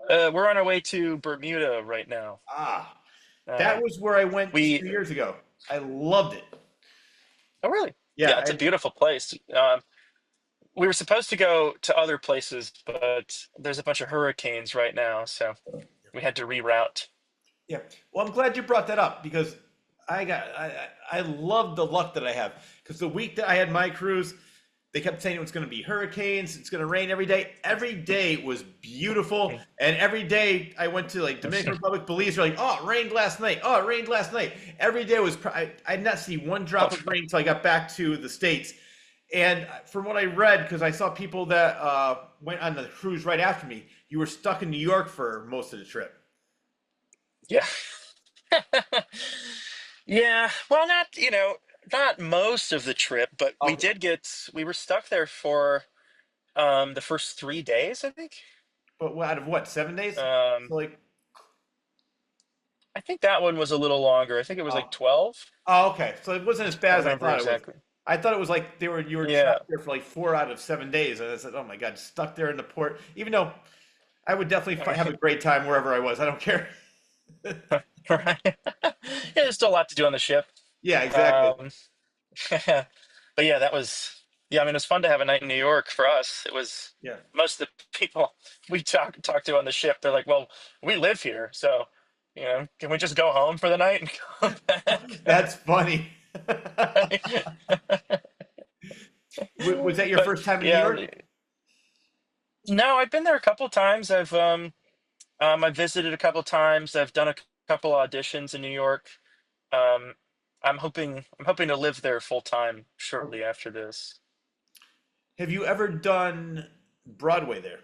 We're on our way to Bermuda right now. Ah, that Um, was where I went we 2 years ago. I loved it. oh really? Yeah, Yeah, it's a beautiful place. We were supposed to go to other places, but there's a bunch of hurricanes right now, so we had to reroute. yeah. Well, I'm glad you brought that up because I love the luck that I have because the week that I had my cruise, they kept saying it was going to be hurricanes, it's going to rain every day. Every day was beautiful, and every day I went to like Dominican Republic, Belize, they're like, oh, it rained last night. Oh, it rained last night. Every day was. I did not see one drop of rain until I got back to the States. And from what I read, because I saw people that went on the cruise right after me, you were stuck in New York for most of the trip. Yeah. Yeah, well, not most of the trip, but Okay. we were stuck there for the first 3 days, I think. But out of what, 7 days? Um, So like, I think that one was a little longer. I think it was like oh, 12. oh, okay. So it wasn't as I bad don't as I remember thought it was. exactly. I thought it was like you were Yeah. trapped there for like 4 out of 7 days, and I said, oh my God, stuck there in the port. Even though I would definitely have a great time wherever I was. I don't care. Right. Yeah, there's still a lot to do on the ship. Yeah, exactly. Um, but yeah, yeah, I mean, it was fun to have a night in New York for us. It was Yeah, most of the people we talk to on the ship, they're like, well, we live here, so, can we just go home for the night and come back? that's funny. Was that your But first time in New yeah, York? no, I've been there a couple times. I've visited a couple times. I've done a couple auditions in New York. Um, I'm hoping to live there full time shortly after this. Have you ever done Broadway there?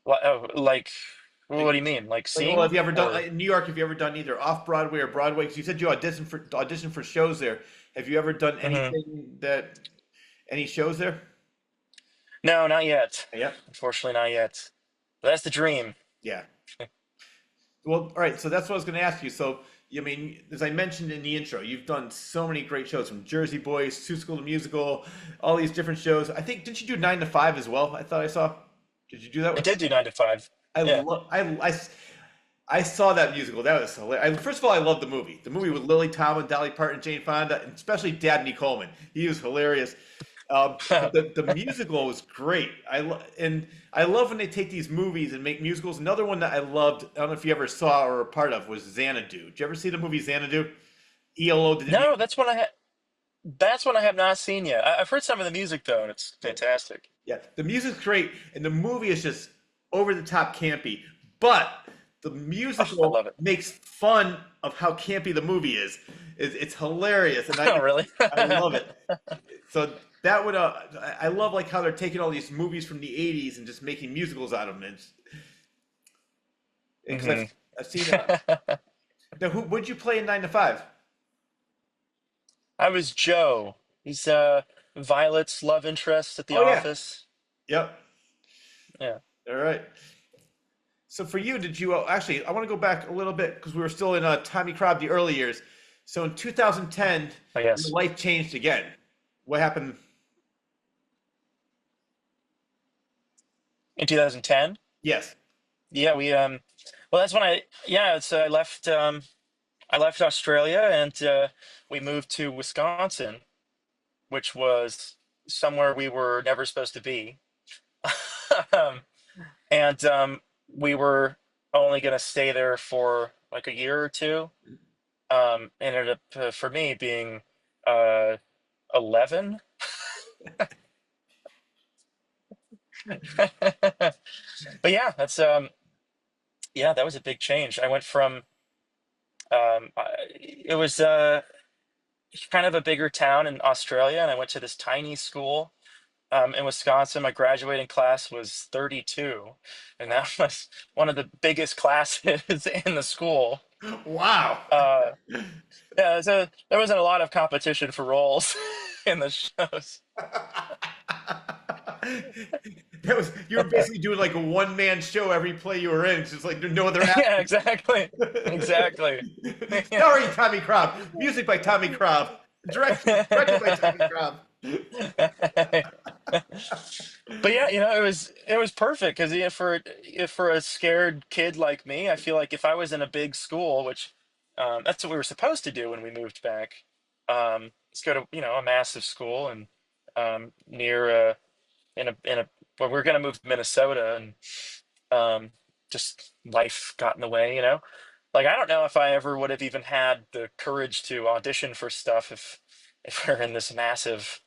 Oh, like, what Like, do you mean? Like well, seeing have you ever done or? like, in New York? Have you ever done either off Broadway or Broadway? Because you said you auditioned for shows there. Have you ever done Mhm. any shows there? No, not yet. Yeah, Unfortunately, not yet. But that's the dream. yeah. Well, all right. So that's what I was going to ask you. So, I mean, as I mentioned in the intro, you've done so many great shows from Jersey Boys, Two School the Musical, all these different shows. I think didn't you do 9 to 5 as well? I thought I saw. Did you do that I one? did do 9 to 5. I Yeah. love. I saw that musical. That was hilarious. First of all, I love the movie. The movie with Lily Tomlin, Dolly Parton, Jane Fonda, and especially Dabney Coleman. He was hilarious. But the musical was great. And I love when they take these movies and make musicals. Another one that I loved, I don't know if you ever saw or were a part of, was Xanadu. Did you ever see the movie Xanadu? ELO did it. No, that's one I have not seen yet. I've heard some of the music though, and it's fantastic. Yeah, the music's great, and the movie is just over the top campy. But the Oh, I musical love it. makes fun of how campy the movie is. It's hilarious, and Oh, really? I love it. So that would I love like how they're taking all these movies from the '80s and just making musicals out of them. Because Hmm. I've seen now who would you play in 9 to 5? I was Joe. He's Violet's love interest at the Oh yeah, office. yep. Yeah, All right. So for you, did you actually? I want to go back a little bit because we were still in Tommy Krob, the early years. So in 2010, I your guess. life changed again. What happened? In 2010. Yes. Yeah, well, that's when I left Australia and we moved to Wisconsin, which was somewhere we were never supposed to be. um, and we were only going to stay there for like a year or two. Ended up for me being uh, 11. But yeah, yeah, that was a big change. I went from it was kind of a bigger town in Australia, and I went to this tiny school in Wisconsin. My graduating class was 32, and that was one of the biggest classes in the school. Wow. Uh, yeah, so there wasn't a lot of competition for roles in the shows. That was you were basically doing like a one-man show every play you were in. It's just like there's no other Yeah, actors. exactly, exactly. Starring Tommy Krob, music by Tommy Krob, directed by Tommy Krob. But yeah, it was perfect because if for a scared kid like me, I feel like if I was in a big school, which that's what we were supposed to do when we moved back, let's go to a massive school and near in a well, we're gonna move to Minnesota and just life got in the way. Like I don't know if I ever would have even had the courage to audition for stuff if we're in this massive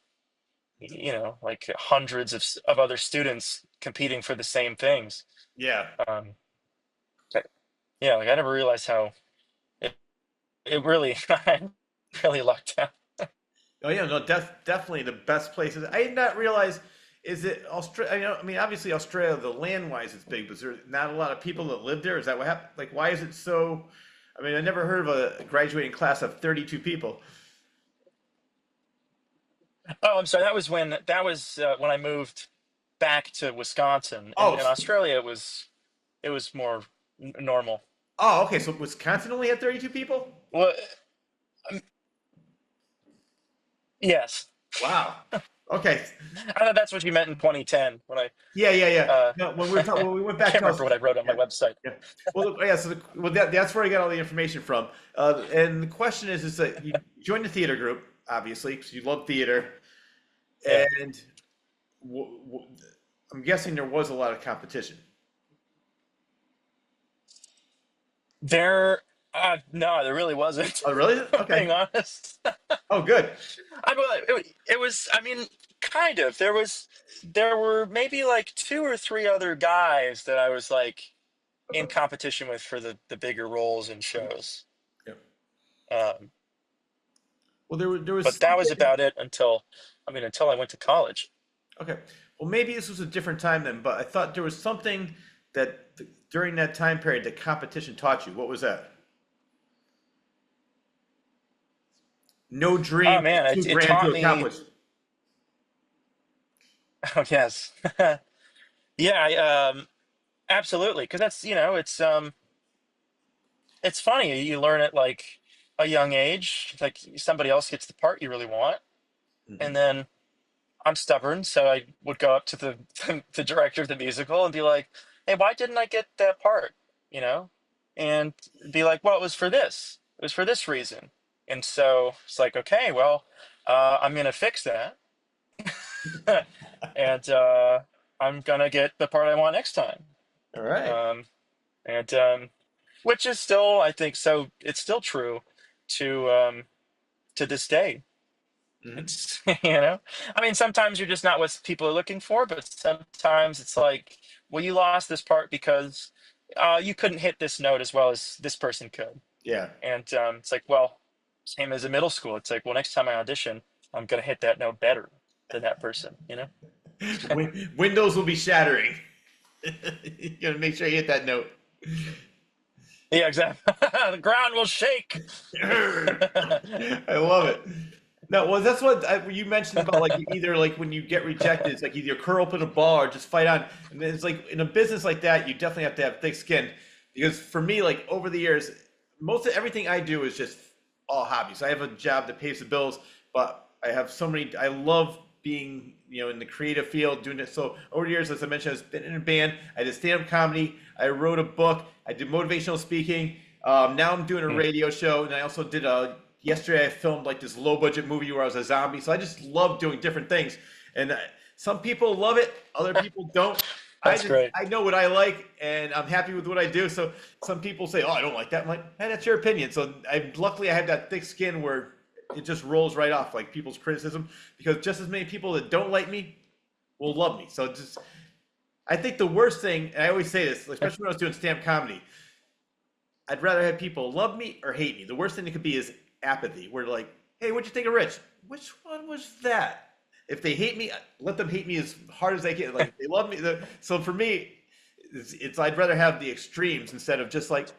like hundreds of other students competing for the same things. Yeah. Um, but yeah, like I never realized how it really I really lucked out. Oh yeah, no, definitely the best places. I did not realize is it Australia? I mean, obviously Australia, the land wise, it's big, but there's not a lot of people that live there. Is that what happened? Like, why is it so? I mean, I never heard of a graduating class of 32 people. Oh, I'm sorry. That was when I moved back to Wisconsin. In, Oh, in Australia, it was more normal. oh, okay. So Wisconsin only had 32 people. Well, um, yes. Wow. Okay. I thought that's what you meant in 2010 when I Yeah, yeah, yeah. uh, No, when we were talking, when we went I back can't to remember what I wrote on my yeah, website. yeah. Well, yeah. So, that's where I got all the information from. And the question is that you joined the theater group, obviously, because you love theater, Yeah. and w w I'm guessing there was a lot of competition. There, no, there really wasn't. Oh, really? If I'm Okay. being honest. Oh, good. I mean, it was. I mean, kind of. There were maybe like two or three other guys that I was like in competition with for the bigger roles in shows. Yeah. Um, Well, there was but that was something. about it until I went to college. Okay. Well, maybe this was a different time then, but I thought there was something that during that time period that competition taught you. What was that? No Oh dream is man, too it grand to taught me. accomplish. Oh yes, yeah, absolutely. Because it's funny. You learn at like a young age. Like somebody else gets the part you really want, Hmm. and then I'm stubborn, so I would go up to the the director of the musical and be like, "Hey, why didn't I get that part?" You know, and be like, "Well, it was for this. It was for this reason." And so it's like, okay, well, I'm gonna fix that, and I'm gonna get the part I want next time. All right. Um, and which is still, I think, so it's still true to to this day. Hmm. It's I mean, sometimes you're just not what people are looking for, but sometimes it's like, well, you lost this part because you couldn't hit this note as well as this person could. Yeah. And it's like, well, same as in middle school. It's like, well, next time I audition, I'm gonna hit that note better than that person. Windows will be shattering. You gotta make sure you hit that note. Yeah, exactly. The ground will shake. I love it. No, well, that's what you mentioned about like either like when you get rejected, it's like either curl up in a ball or just fight on. And then it's like in a business like that, you definitely have to have thick skin because for me, like over the years, most of everything I do is just all hobbies. I have a job that pays the bills, but I have so many. I love being in the creative field, doing it. So over the years, as I mentioned, I've been in a band. I did stand-up comedy. I wrote a book. I did motivational speaking. Now I'm doing a Hmm. radio show, and I also did a. Yesterday, I filmed like this low-budget movie where I was a zombie. So I just love doing different things, and some people love it, other people don't. That's great. I know what I like, and I'm happy with what I do. So some people say, "Oh, I don't like that." I'm like, "Hey, that's your opinion." So luckily I have that thick skin where it just rolls right off like people's criticism because just as many people that don't like me will love me. So just I think the worst thing, and I always say this, especially when I was doing stand-up comedy, I'd rather have people love me or hate me. The worst thing that could be is apathy. Where like, hey, what'd you think of Rich? Which one was that? If they hate me, let them hate me as hard as they can. Like if they love me. So for me, it's I'd rather have the extremes instead of just like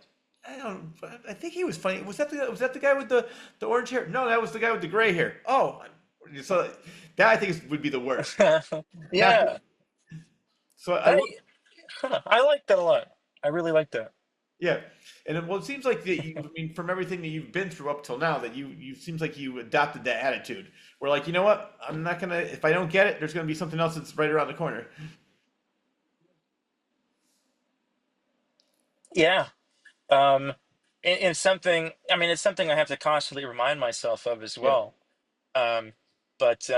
I don't. I think he was funny. Was that the guy with the orange hair? No, that was the guy with the gray hair. Oh, so that I think would be the worst. Not Yeah, so I that love. I like that a lot. I really like that. Yeah, and well, it seems like that you. I mean, from everything that you've been through up till now, that you seems like you adopted that attitude. Where like, you know what? I'm not gonna. If I don't get it, there's gonna be something else that's right around the corner. Yeah. Um, and something, I mean, it's something I have to constantly remind myself of as Yeah, well. Um, but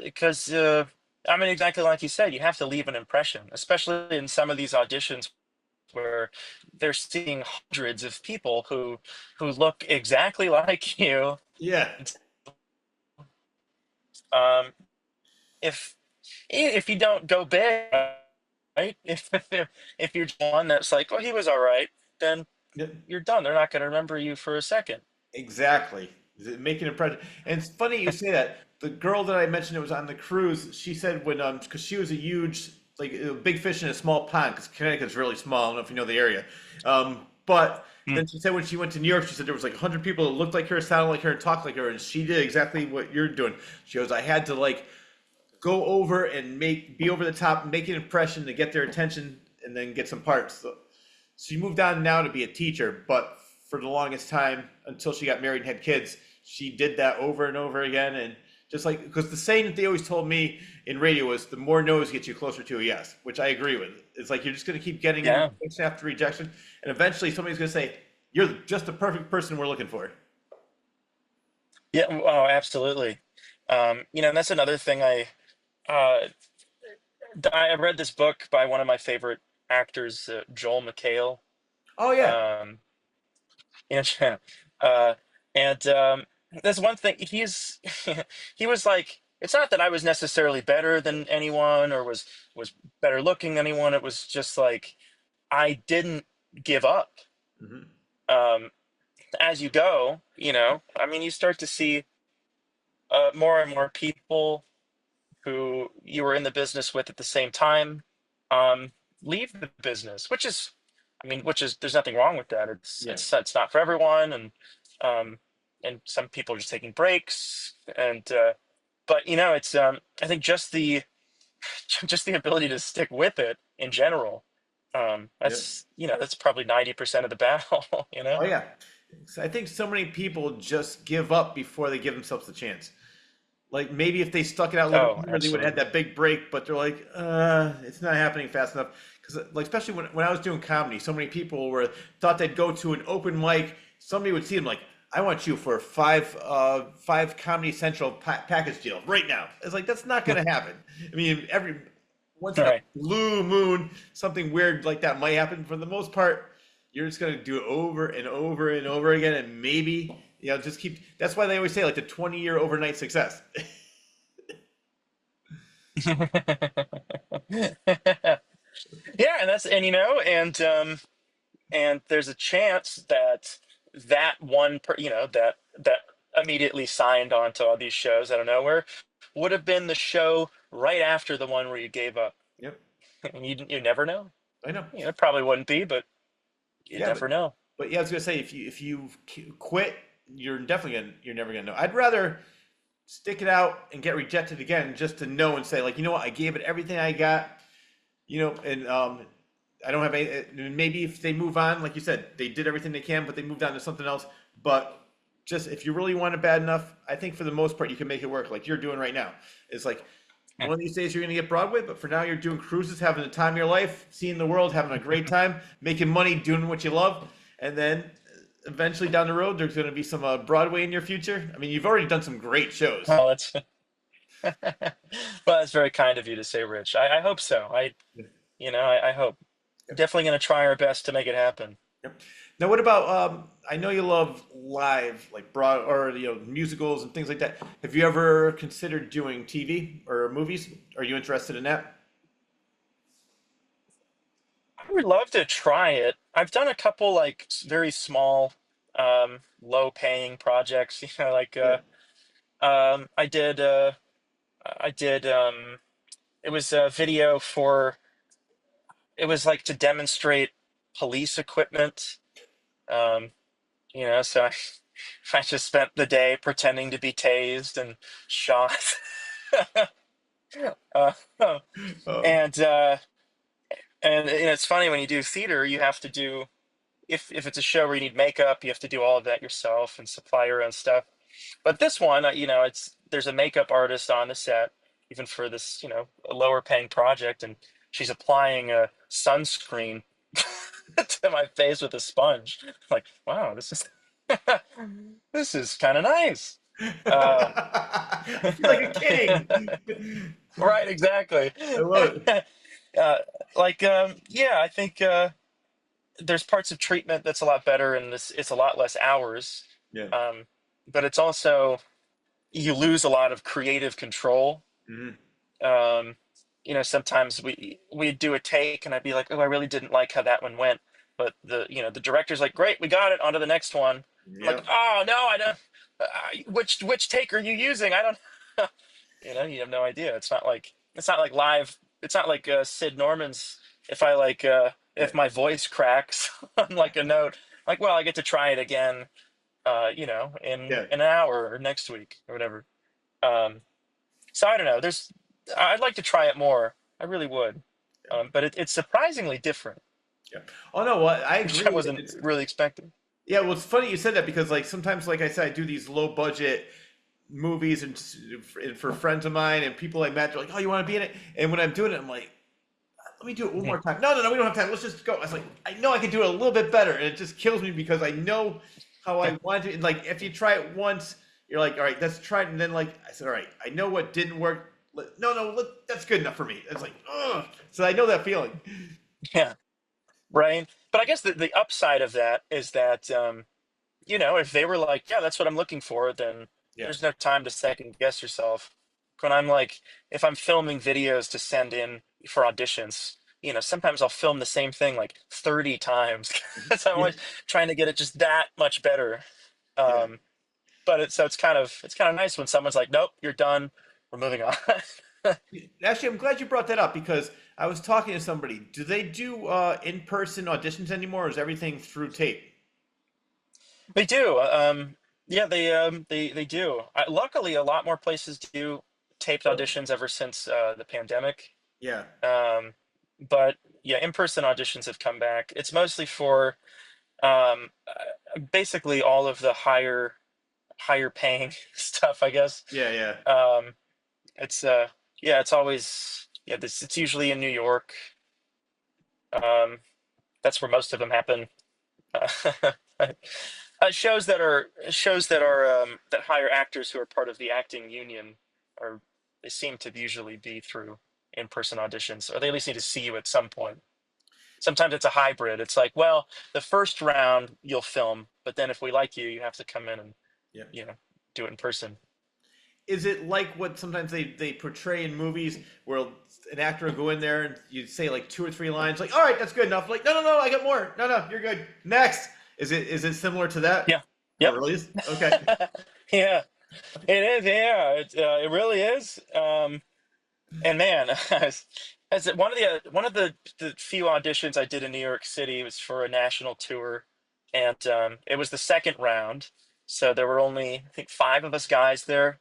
because I mean, exactly like you said, you have to leave an impression, especially in some of these auditions where they're seeing hundreds of people who look exactly like you. yeah, Um, if if you don't go big, right? If you're one that's like, oh, he was all right, then yeah. you're done. They're not going to remember you for a second. Exactly. Is it making an impression? And it's funny you say that. The girl that I mentioned that was on the cruise, she said when because she was a huge like a big fish in a small pond because Connecticut's really small. I don't know if you know the area. But Hmm. then she said when she went to New York, she said there was like 100 people that looked like her, sounded like her, and talked like her, and she did exactly what you're doing. She goes, I had to like go over and be over the top, make an impression to get their attention, and then get some parts. So she moved on now to be a teacher, but for the longest time until she got married and had kids, she did that over and over again. And just like, because the saying that they always told me in radio was the more no's get you closer to a yes, which I agree with. It's like you're just going to keep getting Yeah, rejection after rejection. And eventually somebody's going to say, you're just the perfect person we're looking for. yeah. Oh, absolutely. And that's another thing. Uh, I read this book by one of my favorite actors, Joel McHale. Oh, yeah. Um, and uh, and there's one thing he was like. It's not that I was necessarily better than anyone or was better looking than anyone. It was just like I didn't give up. Hmm. Um, as you go, I mean, you start to see more and more people who you were in the business with at the same time um, leave the business, which is there's nothing wrong with that. It's Yeah. it's it's not for everyone, um, and some people are just taking breaks, and but it's I think just the just the ability to stick with it in general. Yeah. That's probably 90% of the battle. Oh, yeah. So I think so many people just give up before they give themselves the chance. Like maybe if they stuck it out a little bit Oh, longer, they would have had absolutely. that big break. But they're like, it's not happening fast enough. Because like especially when I was doing comedy, so many people were thought they'd go to an open mic. Somebody would see them like, I want you for five Comedy Central package deal right now. It's like that's not going to happen. I mean, every once All in a right. blue moon, something weird like that might happen. For the most part, you're just going to do it over and over and over again, and maybe just keep. That's why they always say like the 20-year overnight success. Yeah, and there's a chance that that one that immediately signed onto all these shows out of nowhere would have been the show right after the one where you gave up. Yep, And you never know. I know. It probably wouldn't be, but you Yeah, never know. but yeah, I was gonna say if you quit, you're never gonna know. I'd rather stick it out and get rejected again just to know and say like, you know what, I gave it everything I got, and I don't have any. Maybe if they move on, like you said, they did everything they can, but they moved on to something else. But just if you really want it bad enough, I think for the most part you can make it work, like you're doing right now. It's like one of these days you're gonna get Broadway, but for now you're doing cruises, having the time of your life, seeing the world, having a great time, making money, doing what you love, and then eventually down the road there's gonna be some Broadway in your future. I mean, you've already done some great shows. Well, it's well, that's very kind of you to say, Rich. I hope so. I hope. Definitely going to try our best to make it happen. Yep. Now, what about? I know you love live, like broad or musicals and things like that. Have you ever considered doing TV or movies? Are you interested in that? I would love to try it. I've done a couple like very small, low-paying projects. Like Yeah. I did. It was a video for. It was like to demonstrate police equipment. Um, so I just spent the day pretending to be tased and shot. uh, Oh, and And it's funny when you do theater, you have to do if it's a show where you need makeup, you have to do all of that yourself and supply your own stuff. But this one, it's there's a makeup artist on the set, even for this, a lower paying project, and she's applying a sunscreen to my face with a sponge. Like, wow, this is this is kind of nice. Um, I feel like a king. right, exactly. I love it. Yeah, I think there's parts of treatment that's a lot better, and this it's a lot less hours. Yeah. Um, but it's also you lose a lot of creative control. Mhm. Um, sometimes we do a take, and I'd be like, oh, I really didn't like how that one went. But the director's like, great, we got it. On to the next one. I'm like, Yep. oh no, I don't. Which take are you using? I don't. You have no idea. It's not like live. It's not like Sid Norman's. If I like, Yeah. if my voice cracks on like a note, like, well, I get to try it again. In Yeah. an hour or next week or whatever. Um, so I don't know. I'd like to try it more. I really would. Yeah. But it's surprisingly different, Yeah. Oh no, well, I which I agree. wasn't really expecting. Yeah, well, it's funny you said that because like sometimes, like I said, I do these low budget movies and for friends of mine and people I met, they're like, "Oh, you want to be in it?" And when I'm doing it, I'm like, "Let me do it one more time." No, no, no, we don't have time. Let's just go. I was like, I know I can do it a little bit better, and it just kills me because I know how I want to. And like, if you try it once, you're like, "All right, let's try it." And then like I said, "All right, I know what didn't work. No, no, that's good enough for me." It's like, ugh. So I know that feeling. Yeah, right. But I guess the upside of that is that if they were like, yeah, that's what I'm looking for, then Yeah. there's no time to second guess yourself. When I'm like, if I'm filming videos to send in for auditions, sometimes I'll film the same thing like 30 times because I'm Yeah. always trying to get it just that much better. Yeah. Um, but it's kind of nice when someone's like, nope, you're done. We're moving on. Actually, I'm glad you brought that up because I was talking to somebody. Do they do in-person auditions anymore, or is everything through tape? They do. Yeah, they do. Luckily, a lot more places do taped auditions ever since the pandemic. Yeah. Um, but yeah, in-person auditions have come back. It's mostly for basically all of the higher paying stuff, I guess. Yeah, yeah. Um, it's yeah, it's always yeah, it's usually in New York. Um, that's where most of them happen. Shows that hire actors who are part of the acting union are they seem to usually be through in-person auditions, or they at least need to see you at some point. Sometimes it's a hybrid. It's like, well, the first round you'll film, but then if we like you, you have to come in and Yeah. you know do it in person. Is it like what sometimes they portray in movies where an actor will go in there and you say like two or three lines, like, all right, that's good enough. Like, no, no, no, I got more. No, no, you're good. Next. Is it similar to that? Yeah. Oh, Yep. really is? Okay. Yeah. It is. Yeah. It really is. And man, one of the few auditions I did in New York City was for a national tour, and it was the second round. So there were only I think five of us guys there,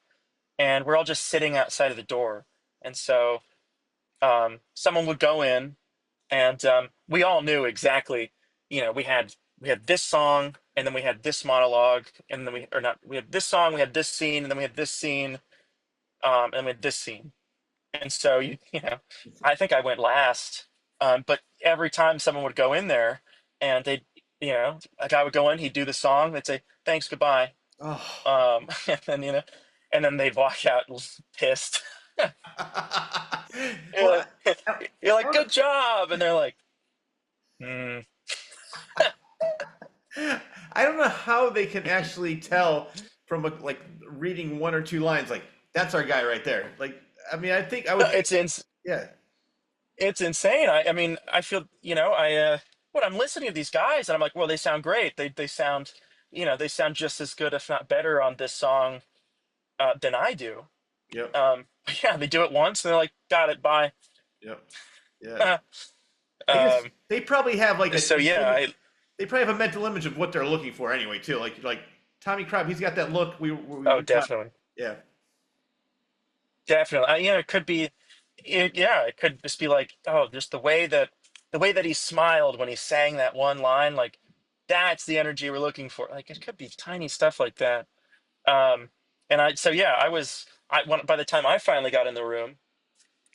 and we're all just sitting outside of the door. And so someone would go in, and we all knew exactly. We had this song, and then we had this monologue, and then we or not we had this song, we had this scene, and then we had this scene, and we had this scene. And so I think I went last. But every time someone would go in there, and a guy would go in, he'd do the song, they'd say thanks, goodbye, Oh. and then and then they'd walk out pissed. You're Well, like, I, you're I like, don't good job, and they're like, hmm. I don't know how they can actually tell from like reading one or two lines, like that's our guy right there. Like, I mean, I would think, It's ins yeah, it's insane. I mean, I feel when I'm listening to these guys, and I'm like, well, they sound great. They sound just as good, if not better, on this song than I do. yep, But yeah, they do it once, and they're like, got it, bye. yep, yeah. I guess um, they probably have like so yeah, they probably have a mental image of what they're looking for anyway too. Like Tommy Krob, he's got that look. oh, We got, definitely, yeah, definitely. It could be, yeah, it could just be like, oh, just the way that. the way that he smiled when he sang that one line, like that's the energy we're looking for. Like it could be tiny stuff like that. Um, and so yeah, by the time I finally got in the room,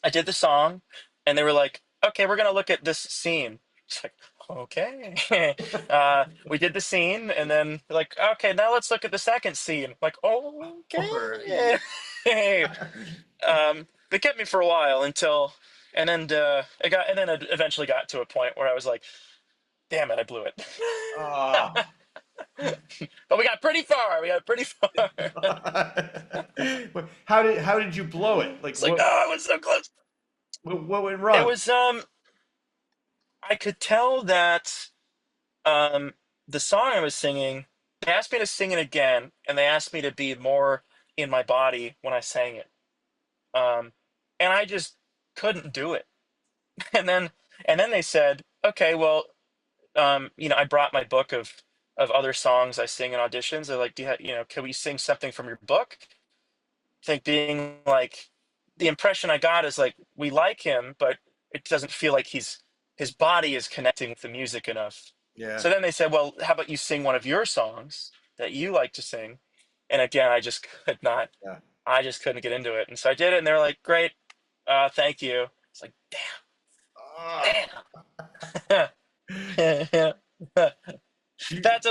I did the song, and they were like, "Okay, we're gonna look at this scene." It's like, okay. We did the scene, and then they're like, "Okay, now let's look at the second scene." Like, Or okay. They kept me for a while until, and then it eventually got to a point where I was like, "Damn it, I blew it." uh, But we got pretty far. We got pretty far. how did you blow it? Like It's like, oh, I was so close. what went It wrong? was I could tell that um the song I was singing, they asked me to sing it again, and they asked me to be more in my body when I sang it. Um and I just couldn't do it. And then they said, "Okay, well, I brought my book of other songs I sing in auditions. They're like, can we sing something from your book?" Think being like, the impression I got is like, we like him, but it doesn't feel like his body is connecting with the music enough. Yeah, So then they said, "Well, how about you sing one of your songs that you like to sing?" And again, I just could not. yeah. I just couldn't get into it, and so I did it, and they were like, "Great, thank you." It's like, Ah. damn. You, That's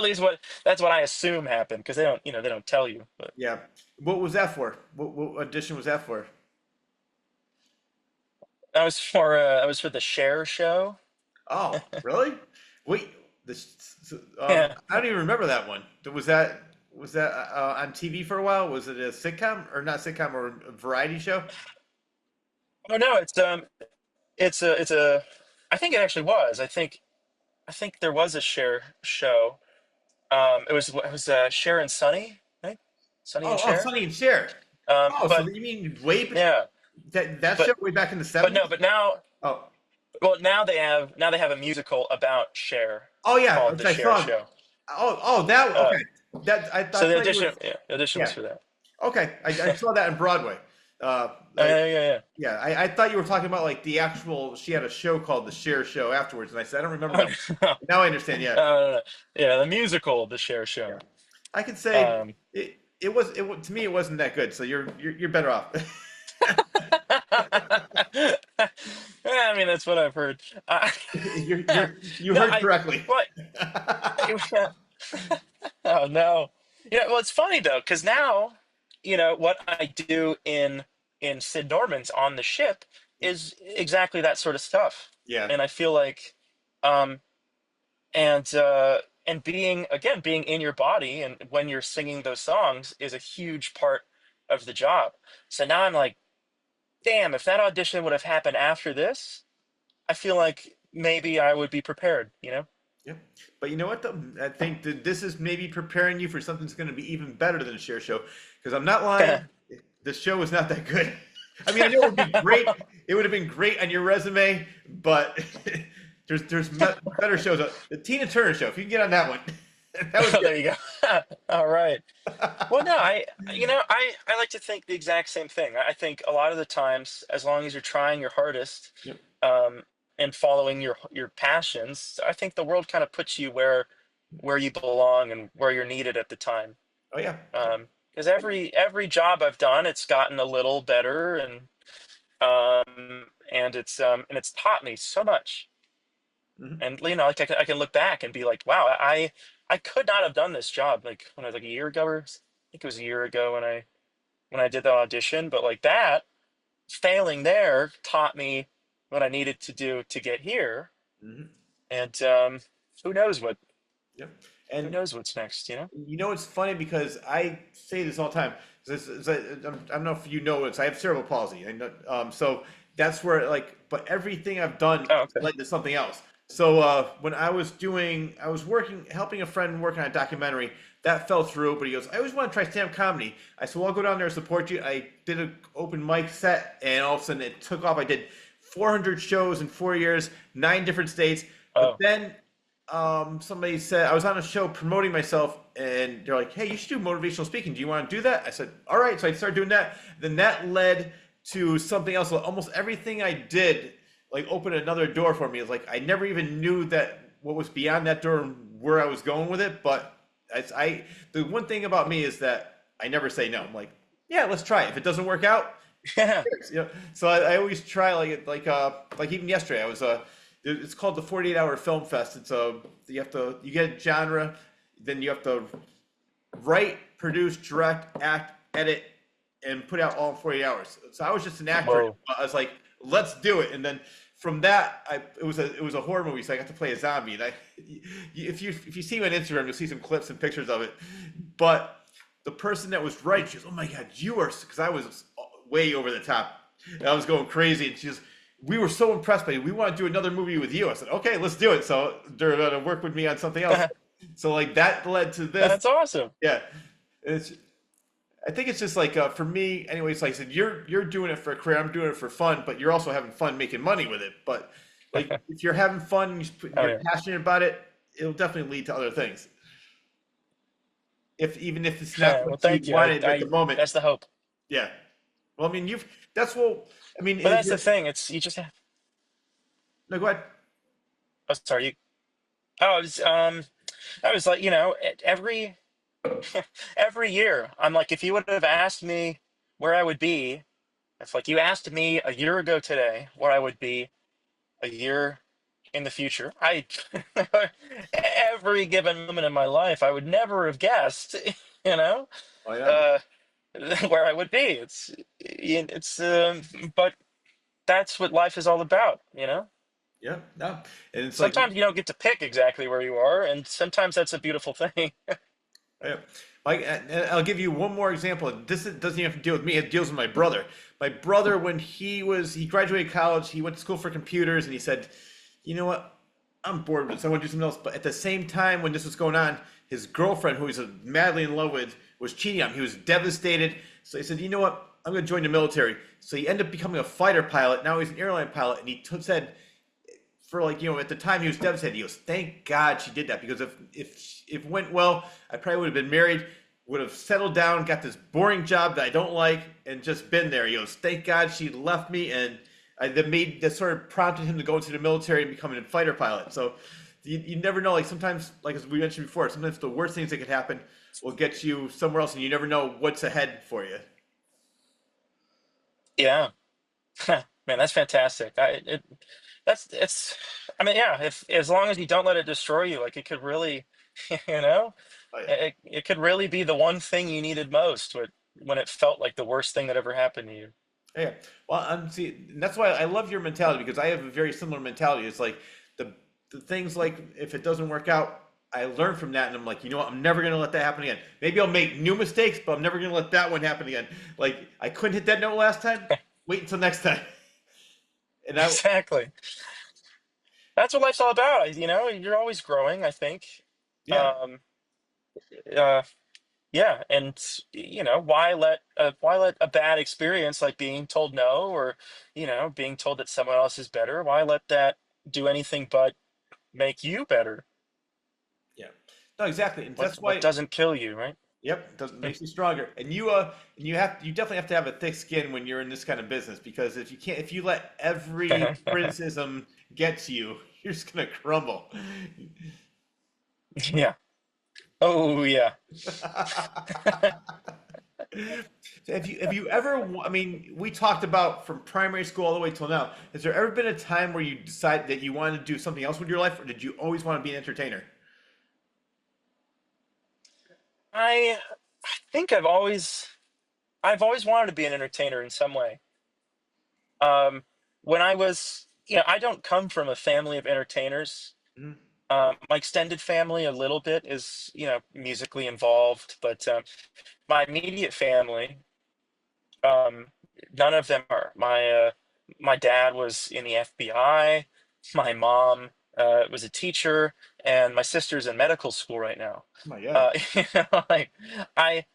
what I assume happened, because they don't tell you. But yeah. What was that for? What audition was that for? I was for the Cher show. Oh, really? Wait, Yeah. I don't even remember that one. Was that on TV for a while? Was it a sitcom or not sitcom or a variety show? Oh no, it's a I think it actually was. I think there was a Cher show. It was Cher and Sunny, right? Sunny and Oh, Cher. Sonny and Cher. Oh, so But you mean yeah, that show but way back in the but no, 70s? but now, Oh, well, now they have a musical about Cher oh yeah, called which The I Cher saw. Show. That Uh, okay. I so thought you were the audition was yeah. for that. Okay, I saw that in Broadway. I, Yeah, yeah, I thought you were talking about like the actual. She had a show called The Cher Show afterwards, and I said I don't remember yeah. that one. Now I understand. Yeah, No. Yeah, the musical, The Cher yeah. Show. I can say Um, to me it wasn't that good. So you're better off. yeah, I mean, that's what I've heard. You No, heard correctly. what? Oh no. Yeah, well, it's funny though, because now, what I do in Sid Norman's on the ship is exactly that sort of stuff, Yeah. and I feel like, um, and being in your body and when you're singing those songs is a huge part of the job. So now I'm like, damn, if that audition would have happened after this, I feel like maybe I would be prepared, you know? Yeah. But you know what though? I think that this is maybe preparing you for something that's going to be even better than a share show. Because I'm not lying, the show was not that good. I mean, I know it would be great. It would have been great on your resume, but better shows. The Tina Turner show, if you can get on that one, that was There you go. All right. Well, no, I like to think the exact same thing. I think a lot of the times, as long as you're trying your hardest, good. um, and following your passions, I think the world kind of puts you where you belong and where you're needed at the time. Oh yeah. Because every job I've done, it's gotten a little better, and it's taught me so much. Hmm. And like I can look back and be like, wow, I could not have done this job like when I was like a year ago, or I think it was a year ago when I did the audition. But like that, failing there taught me what I needed to do to get here. Hmm. And who knows what Yep. who And knows what's next, you know? you know, it's funny because I say this all the time. I don't know if you know it. I have cerebral palsy, and so that's where like, but everything I've done Oh, okay. led to something else. So when I was working, helping a friend work on a documentary. That fell through, but he goes, I always want to try stand-up comedy. I said, well, I'll go down there and support you. I did an open mic set, and all of a sudden it took off. I did 400 shows in 4 years, 9 different states. But Oh, then somebody said I was on a show promoting myself, and they're like, "Hey, you should do motivational speaking. Do you want to do that?" I said, "All right." So I started doing that. Then that led to something else. Almost everything I did like open another door for me. It's like I never even knew that what was beyond that door and where I was going with it. But the one thing about me is that I never say no. I'm like, yeah, let's try it. If it doesn't work out, Yeah. you know. So I always try like even yesterday I was it's called the 48-hour film fest. It's you get a genre, then you have to write, produce, direct, act, edit, and put out all in 48 hours. So I was just an actor. Whoa. I was like, let's do it. And then from that, it was a horror movie, so I got to play a zombie. And if you see me on Instagram, you'll see some clips and pictures of it. But the person that was right, she goes, "Oh my God, you are," because I was way over the top. And I was going crazy, and we were so impressed by you. We want to do another movie with you. I said, okay, let's do it. So they're going to work with me on something else. So like that led to this. That's awesome. Yeah, it's. I think it's just like for me, anyways. Like I said, you're doing it for a career. I'm doing it for fun, but you're also having fun making money with it. But like if you're having fun, Oh you're yeah. passionate about it, it'll definitely lead to other things. If even if it's not Well, what you thank you. wanted at the moment, That's the hope. yeah. Well, I mean, that's what I mean. But that's the thing. It's you just have. No, go ahead. Oh, sorry. Oh, I was like, every year, I'm like, if you would have asked me where I would be, it's like you asked me a year ago today where I would be a year in the future. Every given moment in my life, I would never have guessed, you know, Oh yeah, uh, where I would be. It's, but that's what life is all about. yeah, no, and it's like Sometimes you don't get to pick exactly where you are, and sometimes that's a beautiful thing. yeah. Like, and I'll give you one more example. Doesn't even have to deal with me. It deals with my brother. My brother, when he graduated college, he went to school for computers, and he said, "You know what? I'm bored with this. I want to do something else." But at the same time, when this was going on, his girlfriend, who he's madly in love with, was cheating on him. He was devastated. So he said, "You know what? I'm going to join the military." So he ended up becoming a fighter pilot. Now he's an airline pilot, and said for like at the time he was devastated. He goes, "Thank God she did that because if it went well, I probably would have been married, would have settled down, got this boring job that I don't like, and just been there." He goes, "Thank God she left me," and that sort of prompted him to go into the military and become a fighter pilot. So you never know. Like sometimes, like as we mentioned before, sometimes the worst things that could happen will get you somewhere else, and you never know what's ahead for you. Yeah. Man, that's fantastic. That's it's. I mean, yeah. If as long as you don't let it destroy you, like it could really, you know, Oh yeah. it could really be the one thing you needed most when it felt like the worst thing that ever happened to you. Yeah. Well, see, and that's why I love your mentality because I have a very similar mentality. It's like the the things like if it doesn't work out, I learn from that, and I'm like, you know what? I'm never gonna let that happen again. Maybe I'll make new mistakes, but I'm never gonna let that one happen again. Like I couldn't hit that note last time. Wait until next time. And I, Exactly. That's what life's all about. You're always growing, I think. yeah, Um, uh, yeah, and why let a bad experience like being told no or being told that someone else is better, why let that do anything but make you better? yeah. No, exactly, and What that's what why. doesn't kill you, right? Yep, does makes you stronger. And you definitely have to have a thick skin when you're in this kind of business because if you let every criticism get to you, you're just gonna crumble. Yeah. Oh yeah. Have you ever? I mean, we talked about from primary school all the way till now. Has there ever been a time where you decided that you wanted to do something else with your life, or did you always want to be an entertainer? I think I've always wanted to be an entertainer in some way. Um, when I don't come from a family of entertainers. Mhm. My extended family, a little bit, is musically involved, but my immediate family, um, none of them are. My dad was in the FBI. My mom was a teacher, and my sister's in medical school right now. Oh my God. Like I,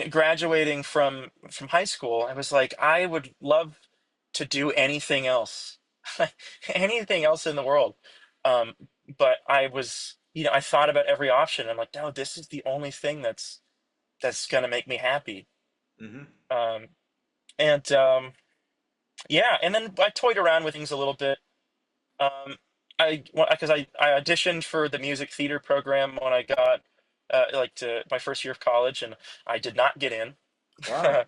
graduating from high school, I was like, I would love to do anything else, anything else in the world. Um, but I thought about every option. I'm like, no, this is the only thing that's gonna make me happy. Hmm. Um, and Yeah, and then I toyed around with things a little bit. Um, because I auditioned for the music theater program when I got like to my first year of college, and I did not get in. Wow.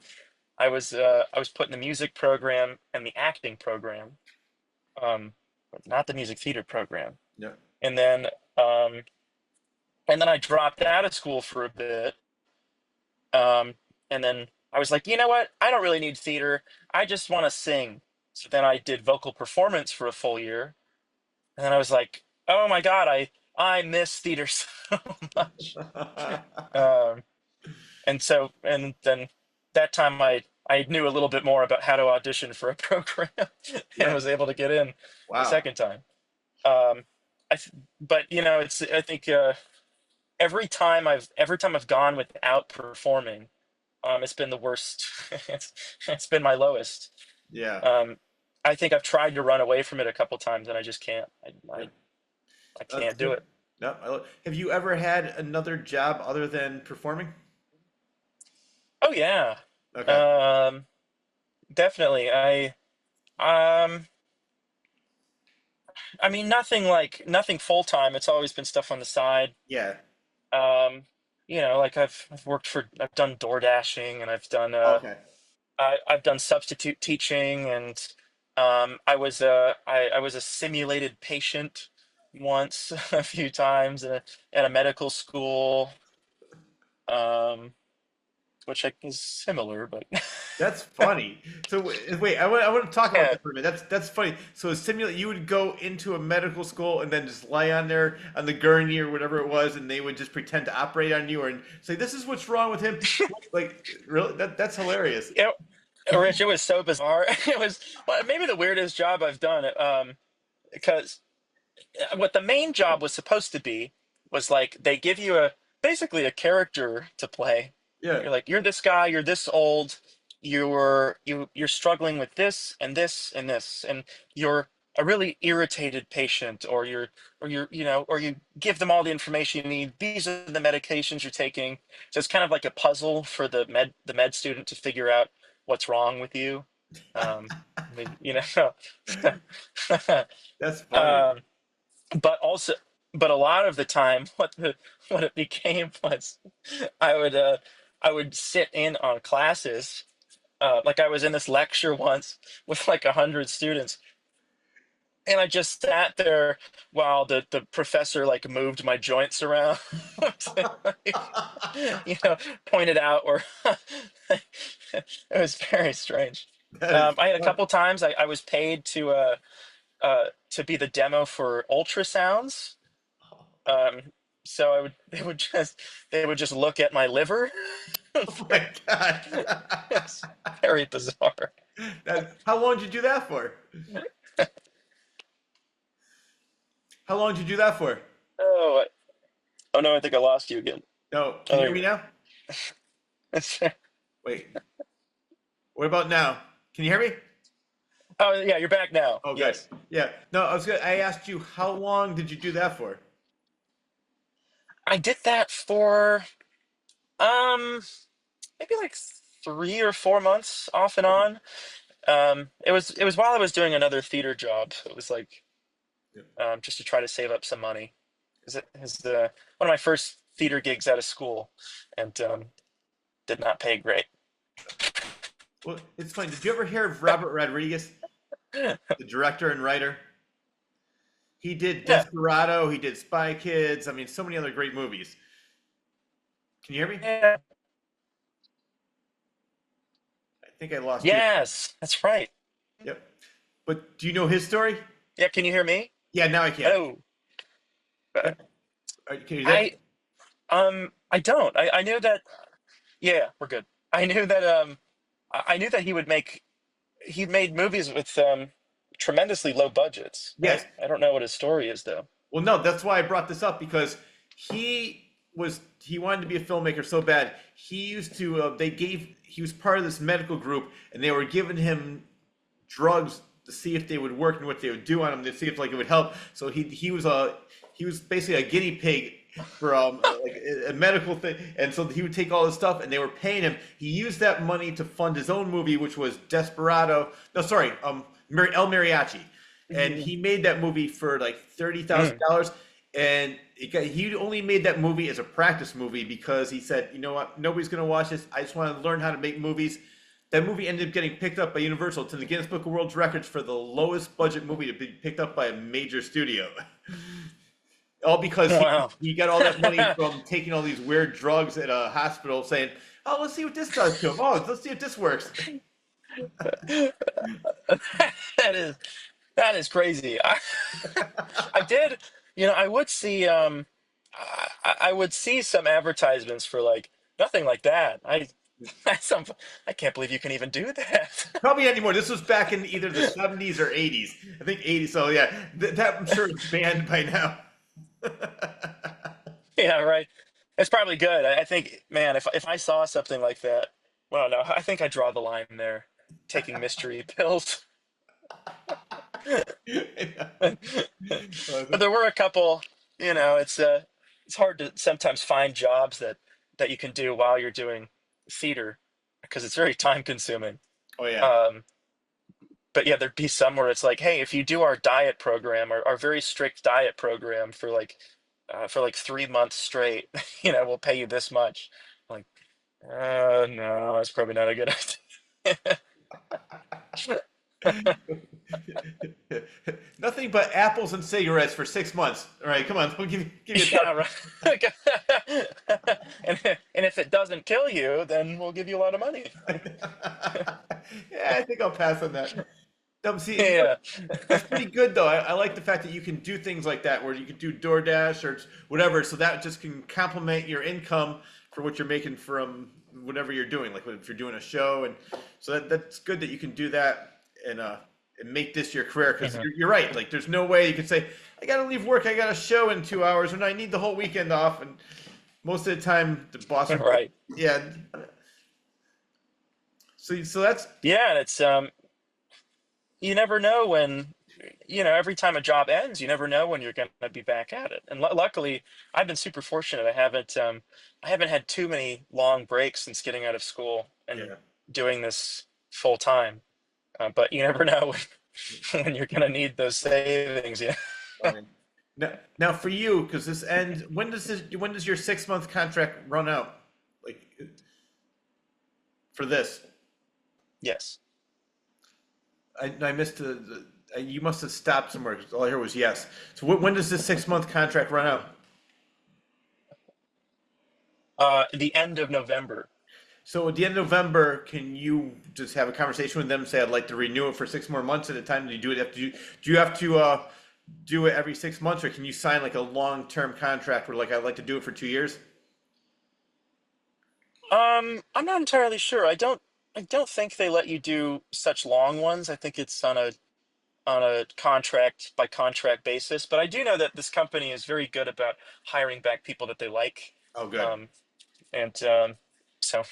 I was put in the music program and the acting program, um, but not the music theater program. Yeah. And then um, and then I dropped out of school for a bit. And then I was like, you know what? I don't really need theater. I just want to sing. So then I did vocal performance for a full year. And then I was like, oh my God, I miss theater so much. Um, and then that time I knew a little bit more about how to audition for a program and Yeah. was able to get in the Wow. second time. Um, but it's I think every time I've gone without performing, it's been the worst. It's been my lowest. Yeah. Um, I think I've tried to run away from it a couple times and I just can't. Yeah. I That's can't do good. it. No, have you ever had another job other than performing? Oh yeah. Okay. Um, Definitely. Um I mean nothing full time. It's always been stuff on the side. Yeah. Um, like I've done door dashing and Okay. I've done substitute teaching and I was a simulated patient once a few times at a medical school, um, which is similar, but That's funny. So wait, I want to talk about yeah. that for a minute. That's funny. So simulate, you would go into a medical school and then just lie on there on the gurney or whatever it was, and they would just pretend to operate on you or say, "This is what's wrong with him." Like, really, that's hilarious. It, Rich, it was so bizarre. It was well, maybe the weirdest job I've done. Because what the main job was supposed to be was like they give you a basically a character to play. Yeah. You're like you're this guy, you're this old, you're struggling with this and this and this, and you're a really irritated patient, or you give them all the information you need. These are the medications you're taking. So it's kind of like a puzzle for the med student to figure out what's wrong with you. Um, That's funny. um, but also but a lot of the time what it became was i would uh I would sit in on classes, like I was in this lecture once with like 100 students, and I just sat there while the professor like moved my joints around like, pointed out or it was very strange. That is I had a fun. couple times I was paid to be the demo for ultrasounds. Um, so they would just look at my liver. Oh my God. It's very bizarre. How long did you do that for? How long did you do that for? Oh, oh no, I think I lost you again. No, can Oh, you there hear you me now? go. Wait, what about now? Can you hear me? Oh yeah, you're back now. Oh, good. Yes, Yeah. No, I was good. I asked you how long did you do that for? I did that for um maybe like 3 or 4 months off and Okay. on. It was while I was doing another theater job. So it was like Yeah. just to try to save up some money. Because it was one of my first theater gigs out of school, and did not pay great. Well, it's funny. Did you ever hear of Robert Rodriguez, the director and writer? He did Yeah, Desperado. He did Spy Kids. I mean, so many other great movies. Can you hear me? yeah, I think I lost you. yes, that's right. Yep. But do you know his story? Yeah, can you hear me? Yeah, now I can. Hello. Uh, Yep. Can you do that? I I don't. I knew that. Yeah, we're good. I knew that. I knew that he made movies with tremendously low budgets. Yes. I don't know what his story is though. Well, no, that's why I brought this up because he wanted to be a filmmaker so bad. He used to he was part of this medical group and they were giving him drugs to see if they would work and what they would do on him to see if like it would help. So he was basically a guinea pig for like a medical thing, and so he would take all this stuff, and they were paying him. He used that money to fund his own movie, which was Desperado. No, sorry, El Mariachi, and Mm. he made that movie for like thirty thousand Mm. dollars, and he only made that movie as a practice movie because he said, you know what, nobody's gonna watch this. I just want to learn how to make movies. That movie ended up getting picked up by Universal to the Guinness Book of World Records for the lowest budget movie to be picked up by a major studio. All because Wow. he got all that money from taking all these weird drugs at a hospital, saying, "Oh, let's see what this does to him. Oh, let's see if this works." That is that is crazy. I did, I would see I would see some advertisements for like nothing like that. Some I can't believe you can even do that. Probably anymore. This was back in either the 70s or 80s. I think 80s. So yeah, that I'm sure is banned by now. Yeah, right. It's probably good. I think, man, if I saw something like that, well, no, I think I draw the line there. Taking mystery pills. But there were a couple, it's hard to sometimes find jobs that you can do while you're doing theater because it's very time consuming. Oh yeah. Um, but yeah, there'd be some where it's like, hey, if you do our diet program, our very strict diet program for like 3 months straight, we'll pay you this much. Like, no, that's probably not a good idea. Nothing but apples and cigarettes for 6 months. All right, come on, we'll give you a Yeah, right. And if it doesn't kill you, then we'll give you a lot of money. Yeah, I think I'll pass on that. See, Yeah, that's pretty good though. I like the fact that you can do things like that, where you can do DoorDash or whatever, so that just can complement your income for what you're making from whatever you're doing. Like if you're doing a show, and so that's good that you can do that and make this your career. Because mhm, you're right. Like there's no way you could say, I got to leave work, I got a show in 2 hours, and I need the whole weekend off. And most of the time, the boss would, right. yeah. So that's Yeah, and it's you never know when, every time a job ends, you never know when you're going to be back at it. And luckily, I've been super fortunate. I haven't had too many long breaks since getting out of school and yeah. doing this full time. But you never know when you're going to need those savings. Yeah. Fine. Now for you, because this ends. When does your 6 month contract run out? Like for this, Yes. I missed you must have stopped somewhere. 'Cause all I heard was yes. So when does this 6 month contract run out? The end of November. So at the end of November, can you just have a conversation with them? And say I'd like to renew it for 6 more months at a time. Do you do it? Do you have to do it every 6 months, or can you sign like a long term contract where like I'd like to do it for 2 years? I'm not entirely sure. I don't think they let you do such long ones. I think it's on a contract by contract basis. But I do know that this company is very good about hiring back people that they like. Oh, good. Um, and so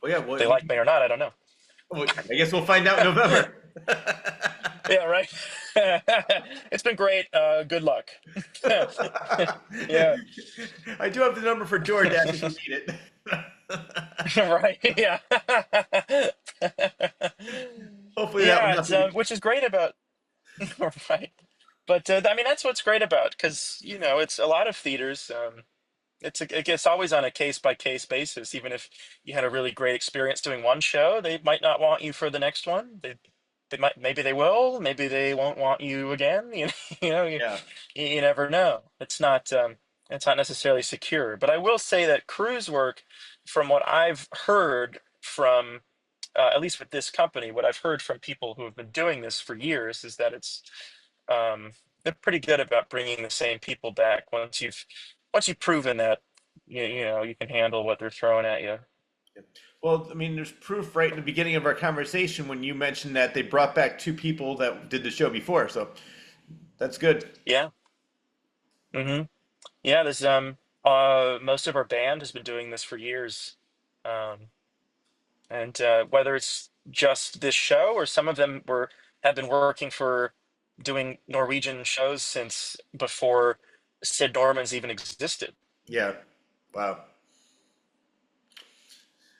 Well, yeah. Well, they like me or not, I don't know. I guess we'll find out in November. Yeah, right. It's been great. Good luck. Yeah, I do have the number for DoorDash if you need it. right. Yeah. Hopefully that will Yeah, not be. which is great about right. But I mean, that's what's great about because it's a lot of theaters. It's always on a case by case basis. Even if you had a really great experience doing one show, they might not want you for the next one. They might, maybe they will, maybe they won't want you again. You know, you, Yeah, you never know. It's not necessarily secure. But I will say that cruise work, from what I've heard from at least with this company, what I've heard from people who have been doing this for years is that um, they're pretty good about bringing the same people back once you've proven that you can handle what they're throwing at you. well, I mean, there's proof right in the beginning of our conversation when you mentioned that they brought back two people that did the show before, so that's good. Yeah. Hmm. Yeah. There's most of our band has been doing this for years, um, and whether it's just this show or some of them were have been working for doing Norwegian shows since before. Sid Norman's even existed. Yeah. Wow.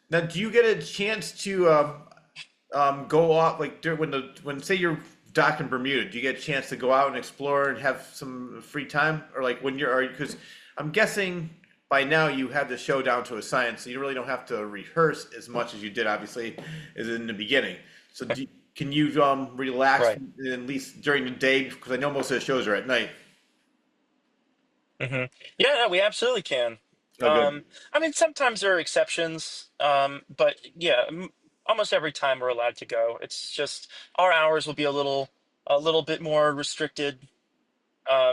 Now, do you get a chance to go off like when say you're docked in Bermuda? Do you get a chance to go out and explore and have some free time, or like when you're because I'm guessing by now you have the show down to a science, so you really don't have to rehearse as much as you did obviously as in the beginning. So can you relax Right. at least during the day? Because I know most of the shows are at night. Hmm. Yeah, no, we absolutely can. Oh, good. I mean, sometimes there are exceptions, but yeah, almost every time we're allowed to go. It's just our hours will be a little bit more restricted.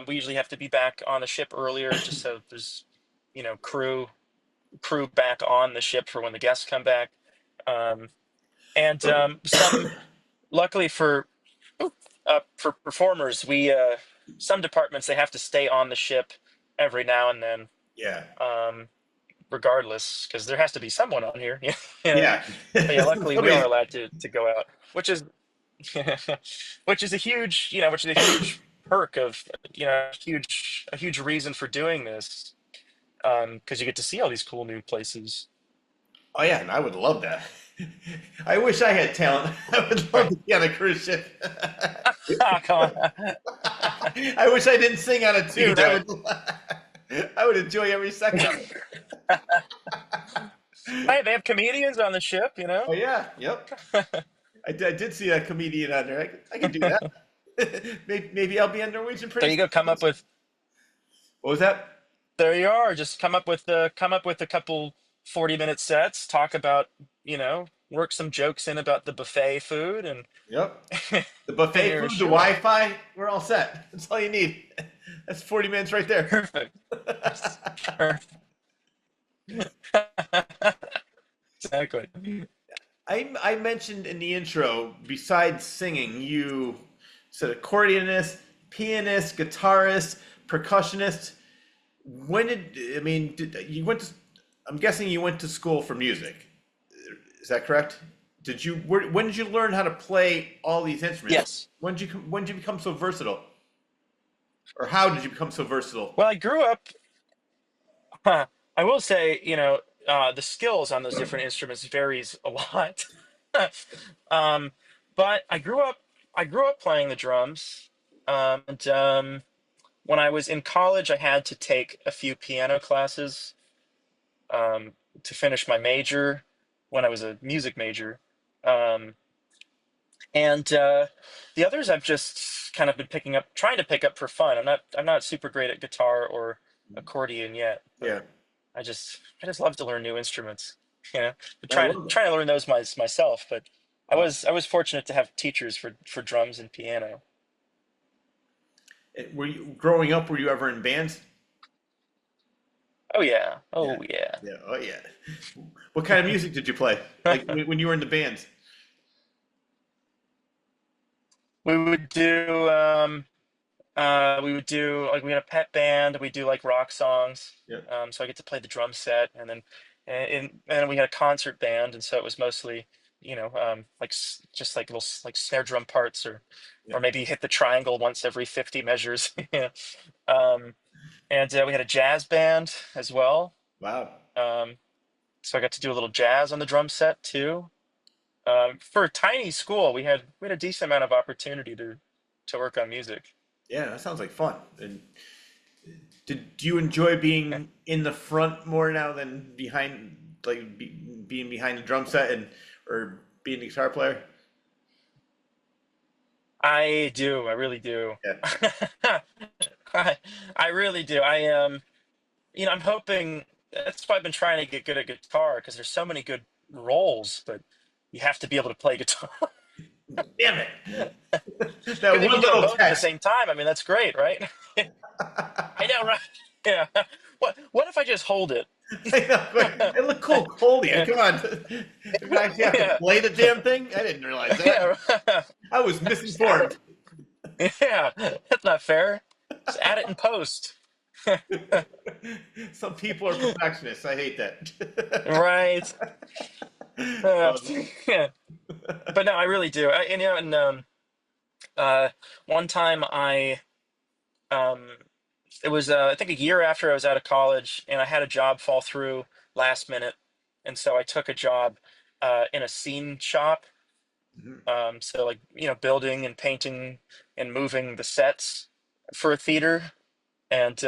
We usually have to be back on the ship earlier, just so there's, crew back on the ship for when the guests come back. Um, and some, luckily for performers, we some departments they have to stay on the ship every now and then. Yeah. Um, Regardless, because there has to be someone on here. Yeah. Yeah. But yeah, luckily we are Somebody's- allowed to go out, which is which is a huge perk of a huge reason for doing this, because you get to see all these cool new places. Oh yeah, and I would love that. I wish I had talent. I would love Right. to be on a cruise ship. Ah, come on. I wish I didn't sing on a You can tune. do it. I would enjoy every second of Hey, it. they have comedians on the ship, you know? Oh yeah, yep. I did see a comedian on there. I could do that. Maybe I'll be on Norwegian There Prince. you go. What was that? There you are. Just come up with a couple 40-minute sets, talk about, work some jokes in about the buffet food, and Yep. The and buffet you're food, the sure. Wi-Fi, we're all set. That's all you need. That's 40 minutes right there. Perfect. Perfect. Exactly. I mentioned in the intro, besides singing, you said accordionist, pianist, guitarist, percussionist. When did I mean? You went to? I'm guessing you went to school for music. Is that correct? When did you learn how to play all these instruments? Yes. When did you become so versatile? Or how did you become so versatile? Well, I grew up. I will say, the skills on those different instruments varies a lot. um, but I grew up playing the drums. And When I was in college, I had to take a few piano classes, um, to finish my major when I was a music major. Um, and The others I've just kind of been trying to pick up for fun. I'm not super great at guitar or accordion yet, but Yeah, I just love to learn new instruments. You know, but I love that. trying to learn those myself. But Wow. I was fortunate to have teachers for drums and piano. Were you growing up? Were you ever in bands? Oh yeah, Yeah, oh yeah. yeah, oh yeah. What kind of music did you play? Like when you were in the bands? We would do we would do like we had a pet band. We do like rock songs. Yeah, So I get to play the drum set, and we had a concert band, and so it was mostly just like little like snare drum parts, yeah. or maybe hit the triangle once every 50 measures. Yeah. Um, and We had a jazz band as well. Wow. Um, so I got to do a little jazz on the drum set too. For a tiny school, we had a decent amount of opportunity to work on music. Yeah, that sounds like fun. And do you enjoy being in the front more now than behind, like being behind the drum set and or being the guitar player? I do. I really do. Yeah, I, I really do. I'm hoping that's why I've been trying to get good at guitar because there's so many good roles, but you have to be able to play guitar. damn it! That Because if you one do them little both at the catch. same time, I mean, that's great, right? I know, right? Yeah. What if I just hold it? I know, but it looked cool holding it. Yeah. Come on, you actually have to Yeah. play the damn thing. I didn't realize that. Yeah. I was Just add misinformed. it. Yeah. That's not fair. Just add it in post. Some people are perfectionists. I hate that. Right. Uh, Um, yeah. But no, I really do. Uh, One time um It was I think a year after I was out of college, and I had a job fall through last minute, and so I took a job in a scene shop. Mhm. So like building and painting and moving the sets for a theater, and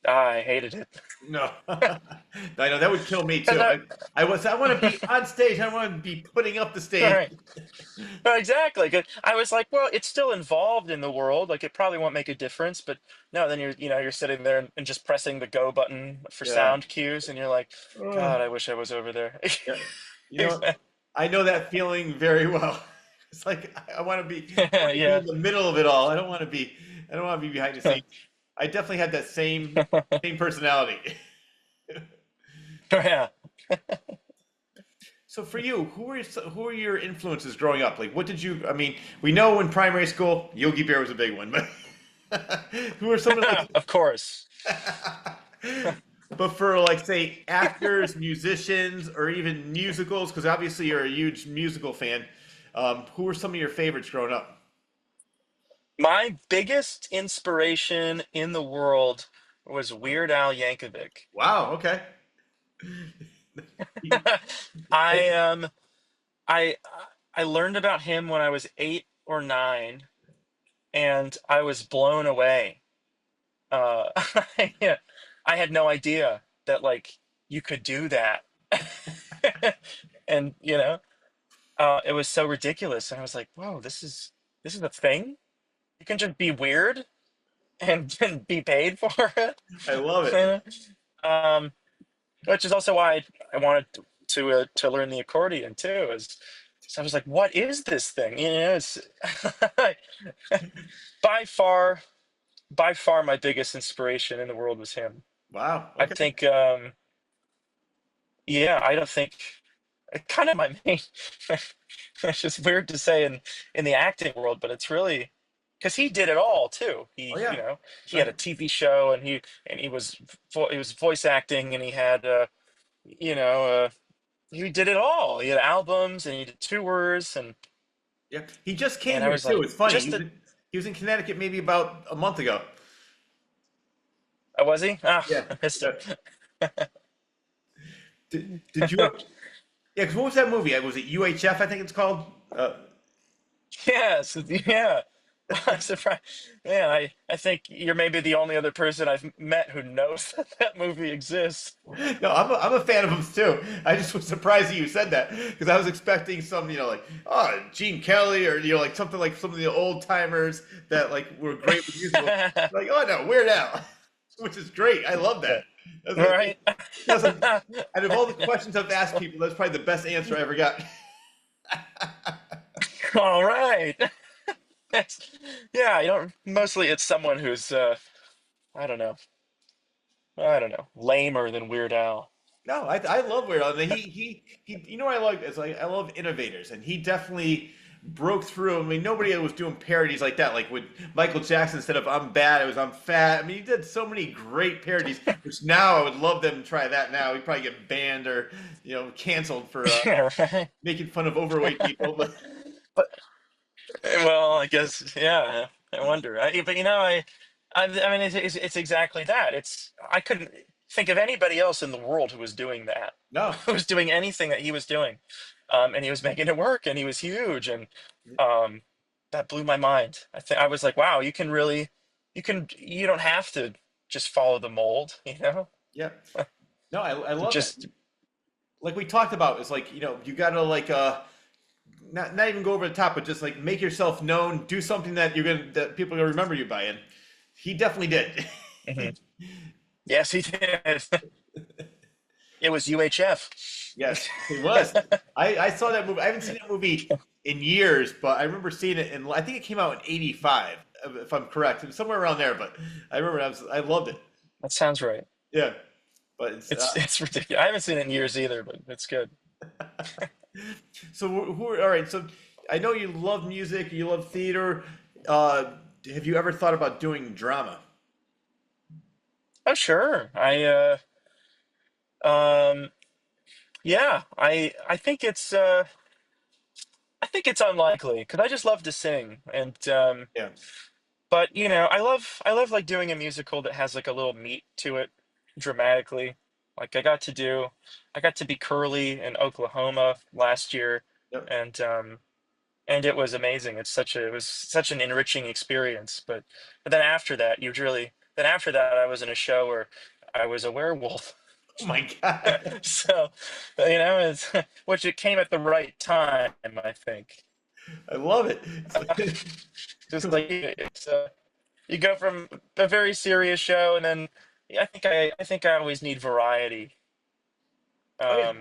I hated it. No, I know that would kill me Because too. I want to be on stage. I want to be putting up the stage. right, right, exactly. 'Cause I was like, well, it's still involved in the world. Like it probably won't make a difference, but no. Then you're sitting there and just pressing the go button for Yeah. sound cues, and you're like, Oh, God, I wish I was over there. yeah. You know, I know that feeling very well. It's like I want to be Yeah. in the middle of it all. I don't want to be behind the scenes. I definitely had that same personality. Yeah. So for you, who were your influences growing up? Like, what did you? I mean, we know in primary school, Yogi Bear was a big one, but who are some of like? Of course. But for like, say, actors, musicians, or even musicals, because obviously you're a huge musical fan. Who were some of your favorites growing up? My biggest inspiration in the world was Weird Al Yankovic. Wow. Okay. I I I learned about him when I was 8 or 9, and I was blown away. Uh, yeah, I had no idea that like you could do that, and it was so ridiculous. And I was like, "Whoa, this is a thing. You can just be weird and be paid for it." I love You it. know? Um, which is also why I wanted to learn the accordion too. Is so I was like, "What is this thing?" It's by far, by far my biggest inspiration in the world was him. Wow. I Okay. think, yeah, I don't think kind of my main. It's just weird to say in the acting world, but it's really because he did it all too. Oh He yeah. he had Right. a TV show, and he was he was voice acting, and he had you know he did it all. He had albums and he did tours, Yeah. He just came and I here was too. like, It's funny. just the He was in Connecticut maybe about a month ago. was he? Ah, Yeah. I missed Yeah. him. Did you? Yeah. 'Cause what was that movie? Was it UHF? I think it's called. Yes, yeah. I'm surprised. Man, I think you're maybe the only other person I've met who knows that that movie exists. No, I'm a fan of him too. I just was surprised that you said that because I was expecting some, like, oh, Gene Kelly or like something like some of the old timers that like were great with musicals. Like, oh no, Weird Al, which is great. I love that. That's like, Right? that's like, out of all the questions I've asked people, that's probably the best answer I ever got. All right. Yeah, mostly it's someone who's I don't know. I don't know. Lamer than Weird Al. No, I love Weird Al. And he. You know what I like is like I love innovators, and he definitely broke through. I mean, nobody was doing parodies like that. Like with Michael Jackson, instead of "I'm bad," it was "I'm fat." I mean, he did so many great parodies. Which now I would love them to try that. Now he'd probably get banned or canceled for Yeah, right. making fun of overweight people. But But well, I guess yeah. I wonder. But I mean, it's exactly that. I couldn't think of anybody else in the world who was doing that, no, who was doing anything that he was doing, and he was making it work, and he was huge, and um, that blew my mind. I was like, wow, you don't have to just follow the mold, yeah, no, I love that. just Like we talked about, it's like you gotta like not even go over the top, but just like make yourself known, do something that people are gonna remember you by. And he definitely did. Mhm. Yes, he did. It was UHF. Yes, he was. I saw that movie. I haven't seen that movie in years, but I remember seeing it, and I think it came out in '85, if I'm correct. It was somewhere around there, but I remember I loved it. That sounds right. Yeah, but It's ridiculous. I haven't seen it in years either, but it's good. so all right? So I know you love music, you love theater. Uh, have you ever thought about doing drama? Oh, sure. Um, yeah, I think it's unlikely because I just love to sing, and Yeah, But I love like doing a musical that has like a little meat to it dramatically. Like I got to be Curly in Oklahoma last year, Yep. and and it was amazing. It was such an enriching experience. But then after that I was in a show where I was a werewolf. Oh my God. So, it's which it came at the right time, I think. I love it. It's like, Just like you go from a very serious show, and then yeah, I think I always need variety. oh yeah.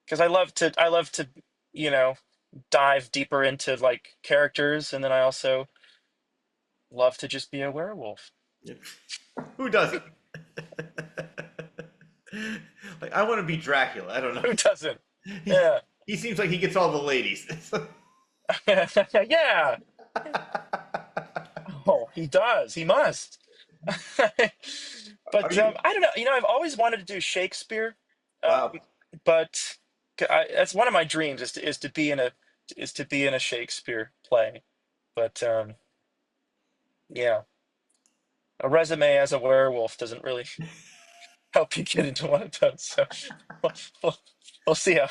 Because I love to you know dive deeper into like characters, and then I also love to just be a werewolf. Yeah. Who doesn't? Like I want to be Dracula. I don't know. Who doesn't? He, Yeah. he seems like he gets all the ladies. Yeah. Oh, he does. He must. Are But you? I don't know. I've always wanted to do Shakespeare, Wow. but that's one of my dreams is to be in a Shakespeare play. But yeah, a resume as a werewolf doesn't really help you get into one of those. So we'll, we'll, we'll see how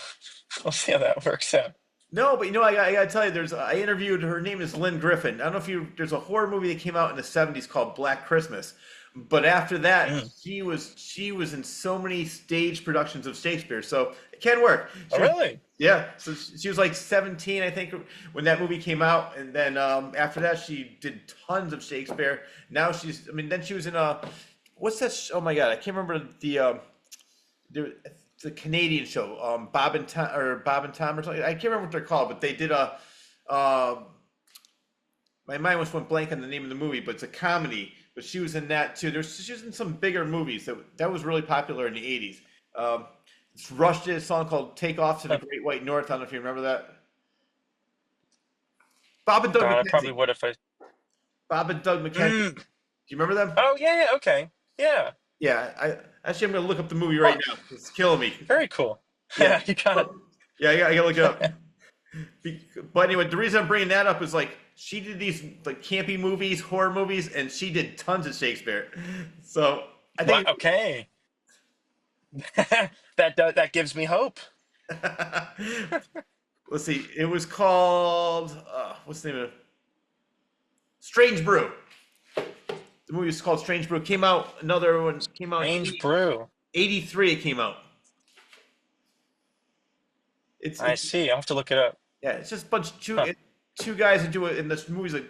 we'll see how that works out. No, but I gotta tell you, I interviewed her name is Lynn Griffin. I don't know if there's a horror movie that came out in the '70s called Black Christmas, but after that, Mm. she was in so many stage productions of Shakespeare, so it can work. Oh, She was, really? yeah, so she was like 17, I think, when that movie came out, and then after that, she did tons of Shakespeare. Now I mean, then she was in what's that? Oh my God, I can't remember the the Canadian show, Bob and Tom or something. I can't remember what they're called, but they did uh, my mind was went blank on the name of the movie, but it's a comedy. But she was in that too. She was in some bigger movies that was really popular in the '80s. Um, Rush did a song called "Take Off to the Huh. Great White North." I don't know if you remember that. Bob and Doug God, I probably McKenzie. would if I. Bob and Doug McKenzie. Mm. Do you remember them? Oh, yeah, yeah, okay, yeah. Yeah. I'm gonna look up the movie right Huh. now. It's killing me. Very cool. Yeah. Yeah, you got But- yeah, I gotta look it up. But anyway, the reason I'm bringing that up is like she did these like campy movies, horror movies, and she did tons of Shakespeare. So I Wow, think okay. That gives me hope. let's see, it was called what's the name of it? Strange Brew. The movie was called Strange Brew. Came out another one came out in Strange brew. 83. It came out. I It's see. I'll have to look it up. Yeah, it's just a bunch of Huh. two guys that do it in this movie's like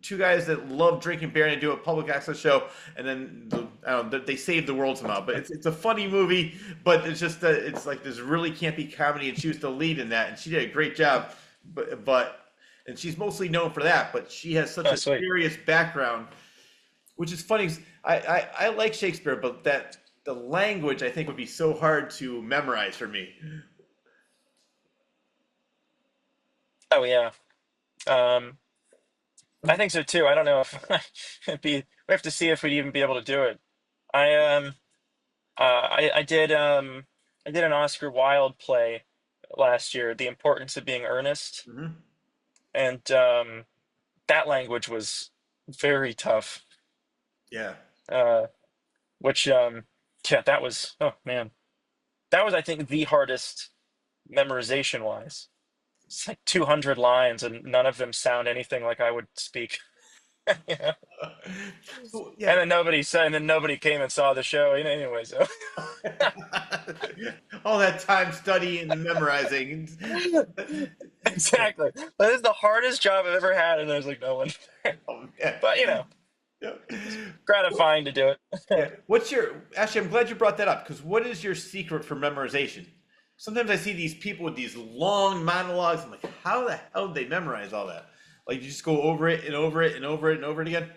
two guys that love drinking beer and do a public access show, and then I don't know, they save the world somehow. But it's a funny movie, but it's just it's like this really campy comedy, and she was the lead in that, and she did a great job. But and she's mostly known for that, but she has such Oh, a sweet. serious background, which is funny. 'Cause I like Shakespeare, but that the language I think would be so hard to memorize for me. Oh, yeah. Um, I think so too. I don't know if we have to see if we'd even be able to do it. I I did an Oscar Wilde play last year, The Importance of Being Earnest, Hmm. and that language was very tough. Yeah. Uh, which yeah, that was, oh man, that was, I think, the hardest memorization wise. It's like 200 lines, and none of them sound anything like I would speak. Yeah. So, yeah. And then nobody came and saw the show anyway. So All that time studying and memorizing. exactly, that is the hardest job I've ever had, and there's like no one. Oh, man. But Yeah. gratifying to do Yeah. it. Actually, I'm glad you brought that up because what is your secret for memorization? Sometimes I see these people with these long monologues. I'm like, how the hell did they memorize all that? Like, you just go over it and over it and over it and over it again?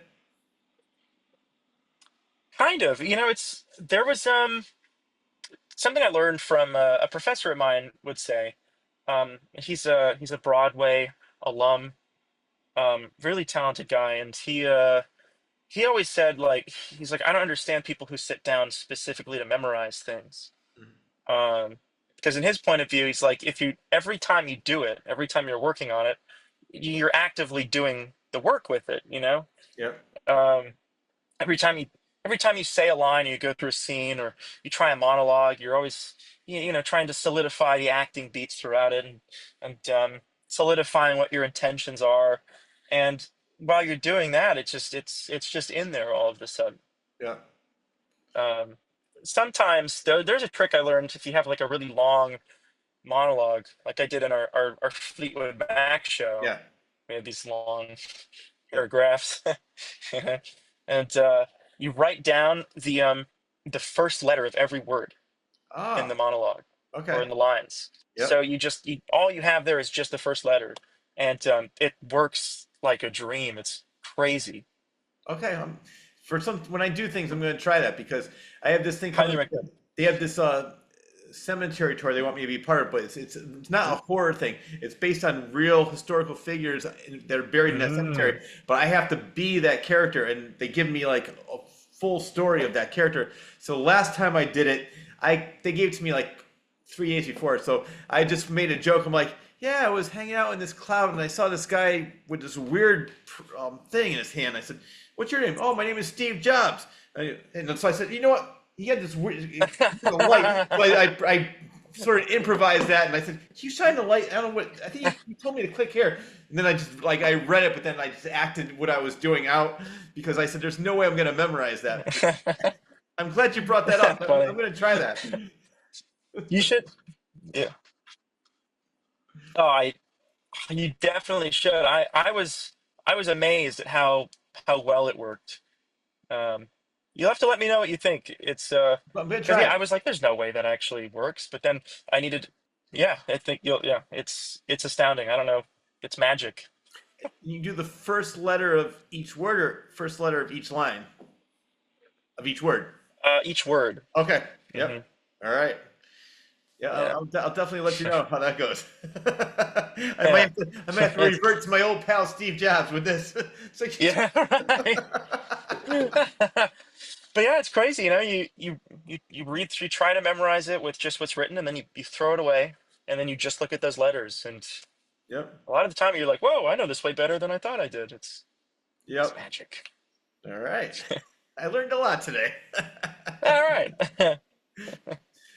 Kind of. It's there was something I learned from a professor of mine would say. He's a Broadway alum, really talented guy, and he always said, like, he's like, I don't understand people who sit down specifically to memorize things. Um, because in his point of view, he's like, if you every time you do it, every time you're working on it, you're actively doing the work with it, you know. Yep. Um, every time you every time you say a line, or you go through a scene, or you try a monologue, you're always trying to solidify the acting beats throughout it, and solidifying what your intentions are. And while you're doing that, it's just in there all of a sudden. Yeah. Um, Sometimes there's a trick I learned. If you have like a really long monologue, like I did in our Fleetwood Mac show, Yeah. we had these long Yep. paragraphs. And you write down the first letter of every word in the Ah. monologue or Okay. in the lines. So Yep. all you have there is just the first letter, and it works like a dream. It's crazy. Okay. For some, when I do things, I'm going to try that because I have this thing Highly coming. recommend. They have this cemetery tour they want me to be part of, but it's not a horror thing. It's based on real historical figures that are buried in that cemetery. Mm. But I have to be that character, and they give me like a full story of that character. So last time I did it, they gave it to me like 3 days before. So I just made a joke. I'm like, yeah, I was hanging out in this cloud, and I saw this guy with this weird thing in his hand. I said, "What's your name?" "Oh, my name is Steve Jobs." And so I said, "You know what? He had this weird light." So I sort of improvised that, and I said, "Can you shine the light?" I don't know what. I think you told me to click here, and then I just like I read it, but then I just acted what I was doing out because I said, "There's no way I'm going to memorize that." I'm glad you brought that up. I'm Funny. going to try that. You should. Yeah. Oh, you definitely should. I was amazed at how well it worked. Um, you'll have to let me know what you think. It's I'm going to because try yeah, I it. was like, there's no way that actually works. But then I needed, yeah, I think you'll, yeah, it's astounding. I don't know, it's magic. You do the first letter of each word or first letter of each line of each word. Each word. Okay. Yep. Hmm. All right. Yeah, Yeah, I'll definitely let you know how that goes. yeah, I might have to revert to my old pal Steve Jobs with this. So yeah, right. But yeah, it's crazy. You read through, you try to memorize it with just what's written, and then you throw it away, and then you just look at those letters, and Yep. a lot of the time you're like, whoa, I know this way better than I thought I did. It's Yep. magic. All right. I learned a lot today. All right.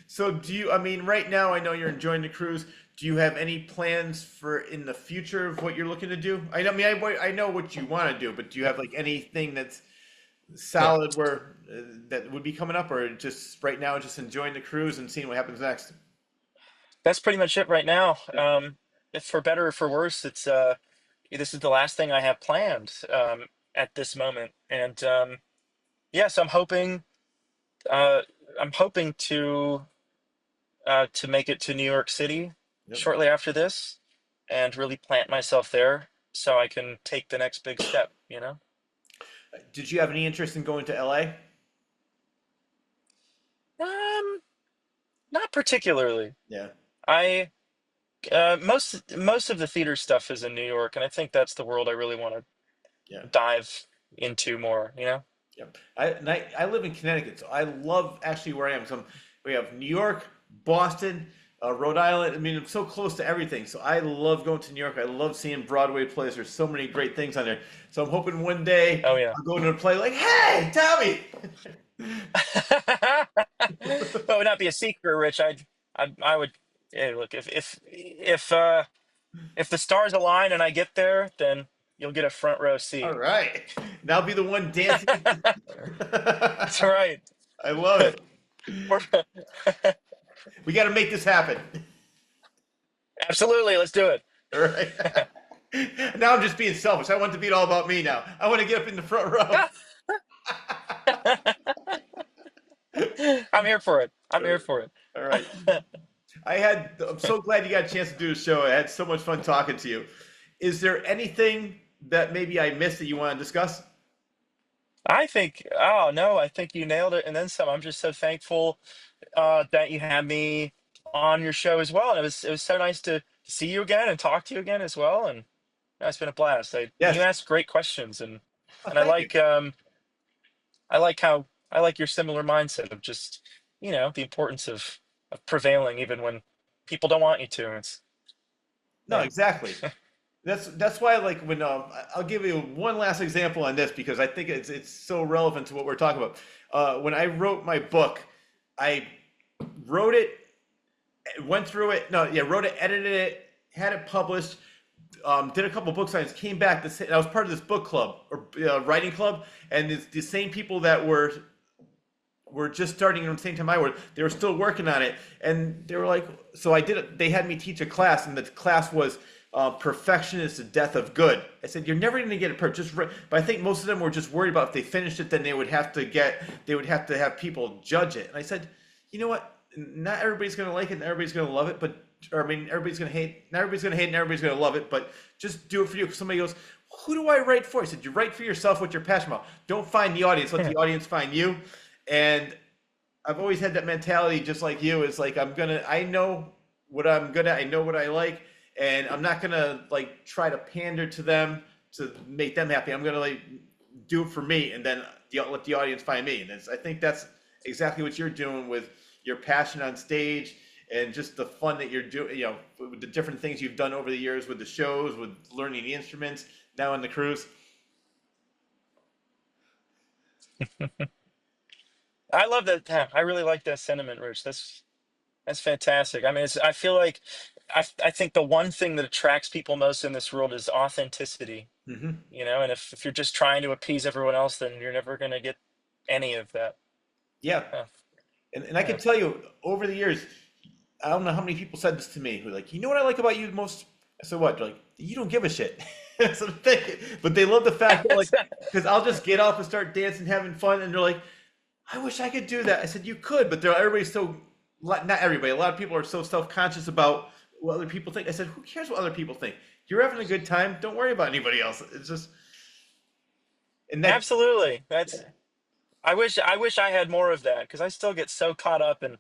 So I mean, right now I know you're enjoying the cruise. Do you have any plans for in the future of what you're looking to do? I know what you want to do, but do you have like anything that's Yeah, solid where that would be coming up, or just right now just enjoying the cruise and seeing what happens next? that's pretty much it right now. Yep. If for better or for worse, it's this is the last thing I have planned at this moment, and yes, uh, I'm hoping to make it to New York City Yep. shortly after this, and really plant myself there so I can take the next big step. Did you have any interest in going to LA? Um, Not particularly. Yeah. I most of the theater stuff is in New York, and I think that's the world I really want to Yeah. dive into more. Yep. I live in Connecticut, so I love actually where I am. We have New York, Boston, Rhode Island. I mean, I'm so close to everything. So I love going to New York. I love seeing Broadway plays. There's so many great things on there. So I'm hoping one day Oh yeah. I'll go to a play like, hey, Tommy. That would not be a secret, Rich. I would. Hey, look, if the stars align and I get there, then you'll get a front row All seat. right. And I'll be the one dancing. That's right. I love it. Or- We got to make this happen. Absolutely, let's do it. All right. Now I'm just being selfish. I want it to be all about me now. I want to get up in the front row. I'm here for it. I'm All here right. for it. All right. I'm so glad you got a chance to do the show. I had so much fun talking to you. Is there anything that maybe I missed that you want to discuss? I think, oh no, I think you nailed it and then some. I'm just so thankful that you had me on your show as well. And it was so nice to see you again and talk to you again as well. And it's been a blast. And you Yes. asked great questions, Oh, and I thank you. like how I like your similar mindset of just the importance of prevailing even when people don't want you to. It's No, yeah. exactly. That's why like when I'll give you one last example on this because I think it's so relevant to what we're talking about. When I wrote my book, I wrote it, went through it. No, yeah, wrote it, edited it, had it published. Did a couple book signings, came back. I was part of this book club or writing club, and it's the same people that were just starting at the same time I were. They were still working on it, and they were like, so I did it. They had me teach a class, and the class was "Perfection is the Death of Good." I said, "You're never going to get it perfect." But I think most of them were just worried about if they finished it, then they would have to have people judge it. And I said, you know what? Not everybody's going to like it, and everybody's going to love it, but or I mean, everybody's going to hate. Not everybody's going to hate, and everybody's going to love it. But just do it for you. If somebody goes, "Who do I write for?" I said, "You write for yourself what you're passionate about. Don't find the audience. Let the audience find you." And I've always had that mentality, just like you. Is like I know what I'm good at. I know what I like, and I'm not gonna like try to pander to them to make them happy. I'm gonna like do it for me, and then let the audience find me. And I think that's exactly what you're doing with your passion on stage and just the fun that you're doing. You know, with the different things you've done over the years with the shows, with learning the instruments, now on the cruise. I love that. I really like that sentiment, Rich. That's fantastic. I mean, I feel like I think the one thing that attracts people most in this world is authenticity, Hmm. and if you're just trying to appease everyone else, then you're never going to get any of that. Yeah, Yeah. and I can Yeah. tell you over the years, I don't know how many people said this to me who are like, you know what I like about you most? I said, what? They're like, you don't give a shit. That's what I'm thinking. But they love the fact that, like, because I'll just get up and start dancing, having fun, and they're like, I wish I could do that. I said, you could, but everybody's so, not everybody, a lot of people are so self conscious about what other people think. I said, who cares what other people think? You're having a good time. Don't worry about anybody else. It's just, and that, Absolutely. I wish I had more of that because I still get so caught up in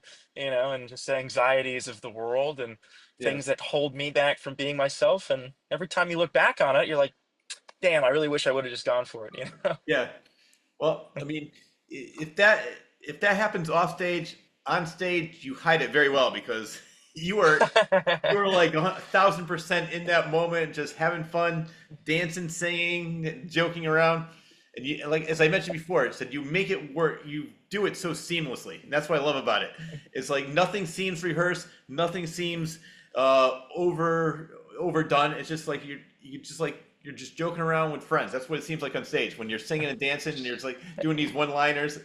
just the anxieties of the world and yeah, things that hold me back from being myself. And every time you look back on it, you're like, damn, I really wish I would have just gone for it. yeah. Well, I mean, if that happens off stage, on stage, you hide it very well because you were you were like 1,000% in that moment, just having fun, dancing, singing, joking around, and you like as I mentioned before, it said you make it work. You do it so seamlessly, and that's what I love about it. It's like nothing seems rehearsed, nothing seems overdone. It's just like you're just joking around with friends. That's what it seems like on stage when you're singing and dancing and you're just like doing these one-liners.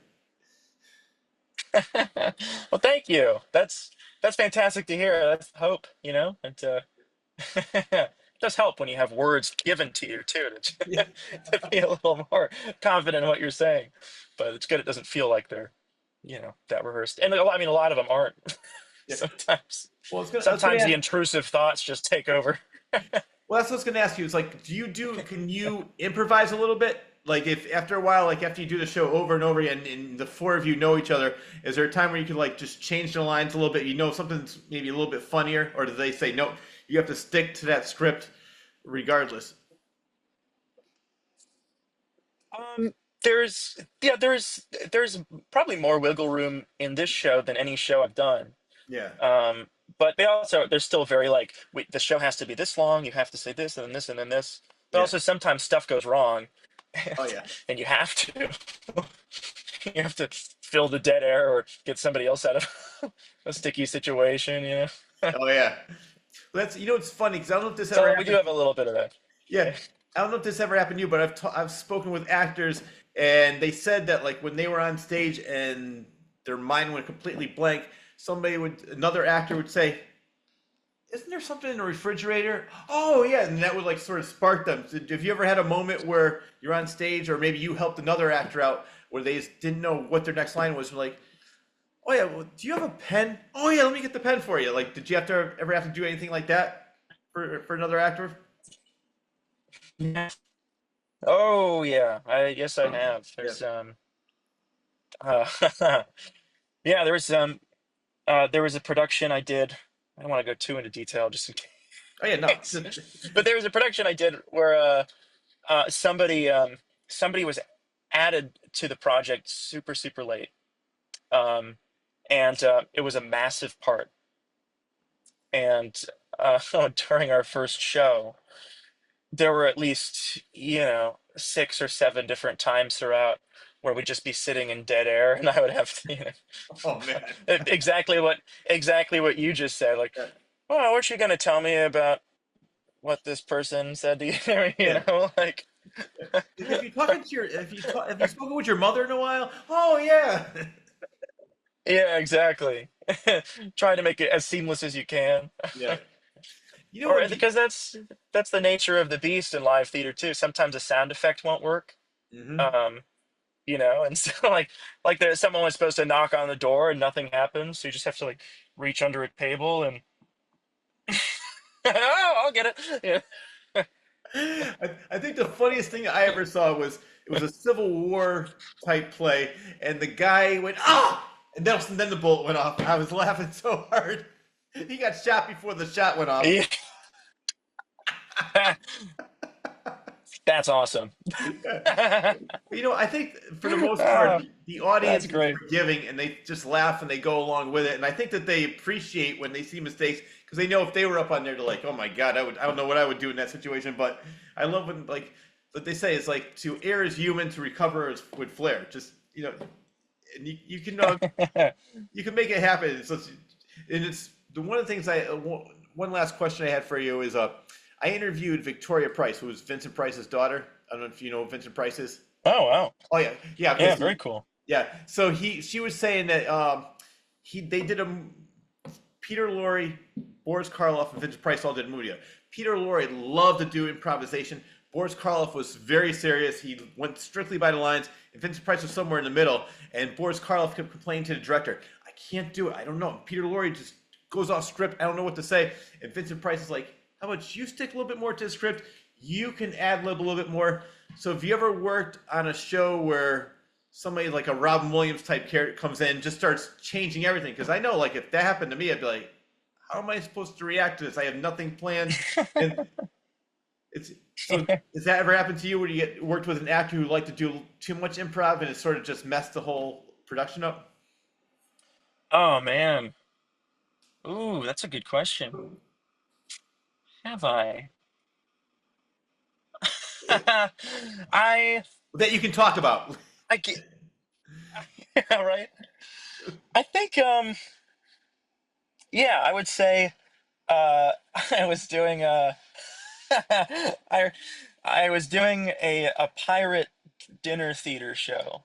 Well, thank you. That's fantastic to hear. That's hope. It does help when you have words given to you too Yeah, to be a little more confident in what you're saying. But it's good it doesn't feel like they're that rehearsed. And I mean, a lot of them aren't. yeah. Sometimes, Well, I was gonna sometimes the ask. intrusive thoughts just take over. Well, that's what I was gonna ask you. It's like, can you improvise a little bit? Like, if after a while, like after you do the show over and over again, and the four of you know each other, is there a time where you could like just change the lines a little bit? You know, something's maybe a little bit funnier, or do they say no? You have to stick to that script, regardless. Um, there's probably more wiggle room in this show than any show I've done. Yeah. Um, but they're still very like the show has to be this long. You have to say this and then this and then this. But Yeah. also sometimes stuff goes wrong, Oh yeah. and you have to you have to fill the dead air or get somebody else out of a sticky situation. Oh yeah. That's it's funny because I don't know if this ever So we do happened. have a little bit of that. Yeah, I don't know if this ever happened to you, but I've spoken with actors, and they said that like when they were on stage and their mind went completely blank, another actor would say, "Isn't there something in the refrigerator?" Oh yeah, and that would like sort of spark them. Have you ever had a moment where you're on stage, or maybe you helped another actor out where they just didn't know what their next line was? They're like, "Oh yeah, well, do you have a pen? Oh yeah, let me get the pen for you." Like, did you ever have to do anything like that for another actor? Yeah. Oh yeah, I guess I have. Yeah. Uh, yeah, there was a production I did. I don't want to go too into detail just in Oh yeah, no. case. But there was a production I did where somebody was added to the project super super late, um, and it was a massive part. And during our first show, there were at least, 6 or 7 different times throughout where we'd just be sitting in dead air, and I would have to, Oh man. exactly what you just said. Like, Yeah. well, what you gonna tell me about what this person said to you? Yeah. Like, If you're talking to your, have you spoken with your mother in a while? Oh yeah. yeah, exactly. Try to make it as seamless as you can. Yeah. You know Or when you. because that's the nature of the beast in live theater too. Sometimes a sound effect won't work. Hmm. Um, and so like there's someone was supposed to knock on the door and nothing happens, so you just have to like reach under a table and oh, I'll get it. Yeah. I think the funniest thing I ever saw was it was a Civil War type play, and the guy went ah, and then the bullet went off. I was laughing so hard. He got shot before the shot went off. Yeah. That's awesome. I think for the most part, Oh, the that's audience is great. forgiving and they just laugh and they go along with it. And I think that they appreciate when they see mistakes because they know if they were up on there, they're like, "Oh my God, I don't know what I would do in that situation." But I love when like what they say is like to err is human, to recover is with flair. Just and you can make it happen. And it's the one of the things one last question I had for you is I interviewed Victoria Price, who was Vincent Price's daughter. I don't know if you know who Vincent Price is. Oh wow. Oh yeah, yeah, Yeah, because very cool. yeah. So she was saying that they did a Peter Lorre, Boris Karloff, and Vincent Price all did a movie together. Peter Lorre loved to do improvisation. Boris Karloff was very serious. He went strictly by the lines, and Vincent Price was somewhere in the middle. And Boris Karloff kept complaining to the director, "I can't do it. I don't know." Peter Lorre just goes off script. I don't know what to say. And Vincent Price is like, "How about you stick a little bit more to the script? You can ad lib a little bit more." So, have you ever worked on a show where somebody like a Robin Williams type character comes in, just starts changing everything? Because I know, like, if that happened to me, I'd be like, "How am I supposed to react to this? I have nothing planned." And it's so. Has that ever happened to you, where you get worked with an actor who liked to do too much improv and it sort of just messed the whole production up? Oh man. Ooh, that's a good question. Have I? I That you can talk about. I get yeah, right. I think yeah, I would say I was doing I I was doing a pirate dinner theater show,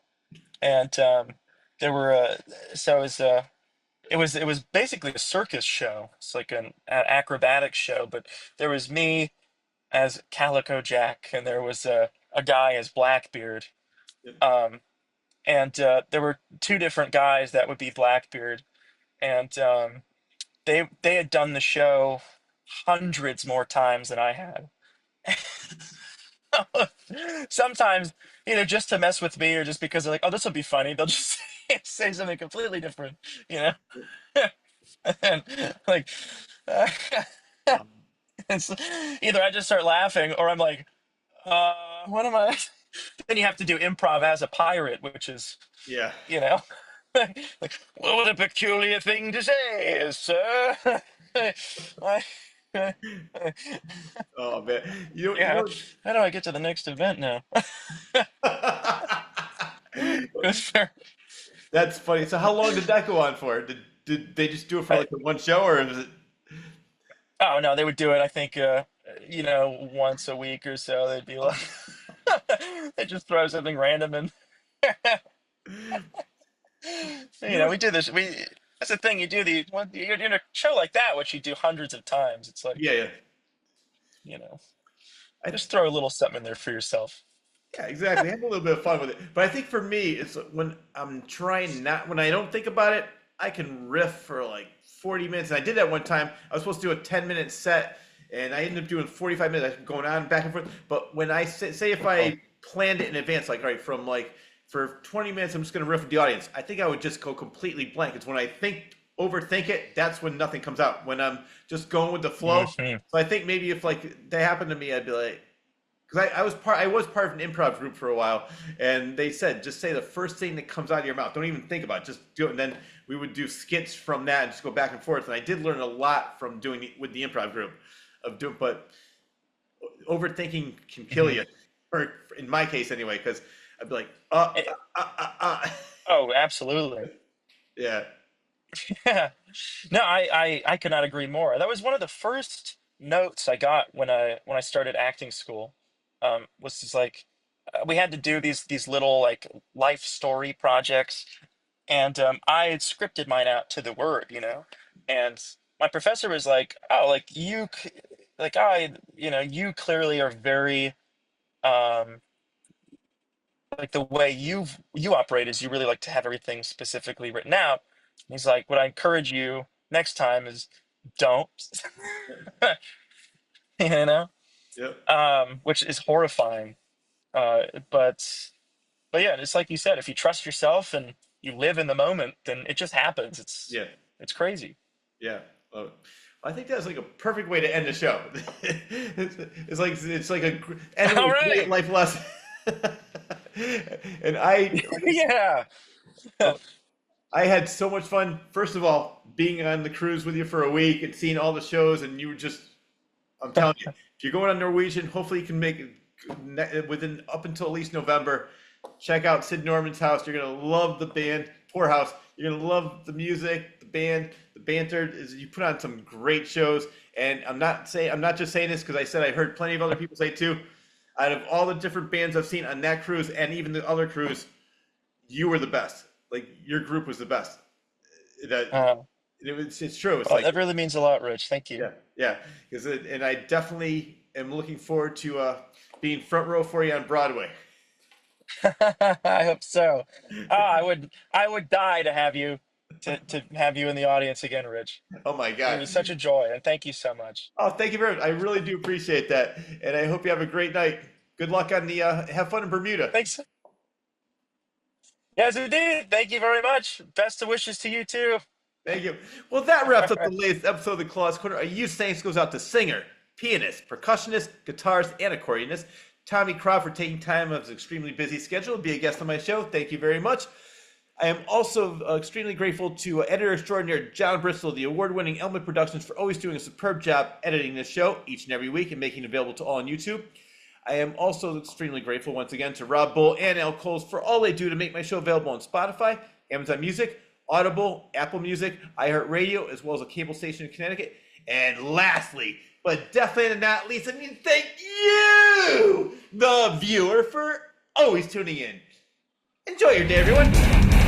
and there were so it was basically a circus show. It's like an acrobatic show, but there was me as Calico Jack, and there was a guy as Blackbeard. Um, and there were two different guys that would be Blackbeard, and they had done the show hundreds more times than I had. Sometimes either just to mess with me or just because they're like, "Oh, this will be funny," they'll just say something completely different, you know. And like, uh, it's either I just start laughing or I'm like, what am I? Then you have to do improv as a pirate, which is, Yeah. you know, like, what a peculiar thing to say, sir. I, Oh man, yeah, how do I get to the next event now? That's funny. So how long did that go on for? Did they just do it for like the one show, or was it? Oh no, they would do it. I think once a week or so. They'd be like, they just throw something random in. You know, We do this. We That's the thing. You do you're in a show like that, which you do hundreds of times. It's like yeah, yeah. you know, I, just throw a little something in there for yourself. Yeah, exactly. Have a little bit of fun with it. But I think for me, it's when I'm trying not, when I don't think about it, I can riff for like 40 minutes. And I did that one time. I was supposed to do a 10-minute set, and I ended up doing 45 minutes. I was going on back and forth. But when I say if Oh, I planned it in advance, like, all right, from like for 20 minutes, I'm just going to riff with the audience, I think I would just go completely blank. It's when I overthink it, that's when nothing comes out. When I'm just going with the flow. hmm. So I think maybe if like that happened to me, I'd be like, because I was part of an improv group for a while, and they said just say the first thing that comes out of your mouth. Don't even think about it. Just do it. And then we would do skits from that and just go back and forth. And I did learn a lot from doing with the improv group of doing. But overthinking can kill Mhm. you, or in my case anyway, because I'd be like, Oh, absolutely. yeah, Yeah. No, I could not agree more. That was one of the first notes I got when I started acting school. Was just like we had to do these little like life story projects, and I had scripted mine out to the word, and my professor was like, "Oh, like like you clearly are very um like the way you operate is you really like to have everything specifically written out." He's like, "What I encourage you next time is don't," you know, yep, which is horrifying. Uh, but but yeah, it's like you said, if you trust yourself and you live in the moment, then it just happens. It's yeah, it's crazy. yeah. Love it. I think that's like a perfect way to end the show. It's like ending All with a right. great life lesson. And I, like I said, Yeah. I had so much fun. First of all, being on the cruise with you for a week and seeing all the shows, and you were just, I'm telling you, if you're going on Norwegian, hopefully you can make it within up until at least November. Check out Sid Norman's house. You're gonna love the band, Poorhouse. You're gonna love the music, the band, the banter. Is you put on some great shows, and I'm not just saying this because I said I heard plenty of other people say too. Out of all the different bands I've seen on that cruise and even the other cruise, you were the best. Like your group was the best. That Uh, it's true. It's well, like that really means a lot, Rich. Thank you. yeah, yeah. Because and I definitely am looking forward to being front row for you on Broadway. I hope so. I would die to have you in the audience again, Rich. Oh my It gosh. was such a joy, and thank you so much. Oh, thank you very much. I really do appreciate that, and I hope you have a great night. Good luck on the. Have fun in Bermuda. Thanks. Yes, indeed. Thank you very much. Best of wishes to you too. Thank you. Well, that wraps up the latest episode of the Claus Corner. A huge thanks goes out to singer, pianist, percussionist, guitarist, and accordionist Tommy Krob for taking time out of his extremely busy schedule to be a guest on my show. Thank you very much. I am also extremely grateful to editor extraordinaire John Bristol of the award-winning Element Productions for always doing a superb job editing this show each and every week and making it available to all on YouTube. I am also extremely grateful once again to Rob Bull and Al Coles for all they do to make my show available on Spotify, Amazon Music, Audible, Apple Music, iHeartRadio, as well as a cable station in Connecticut. And lastly, but definitely not least, I mean, thank you, the viewer, for always tuning in. Enjoy your day, everyone.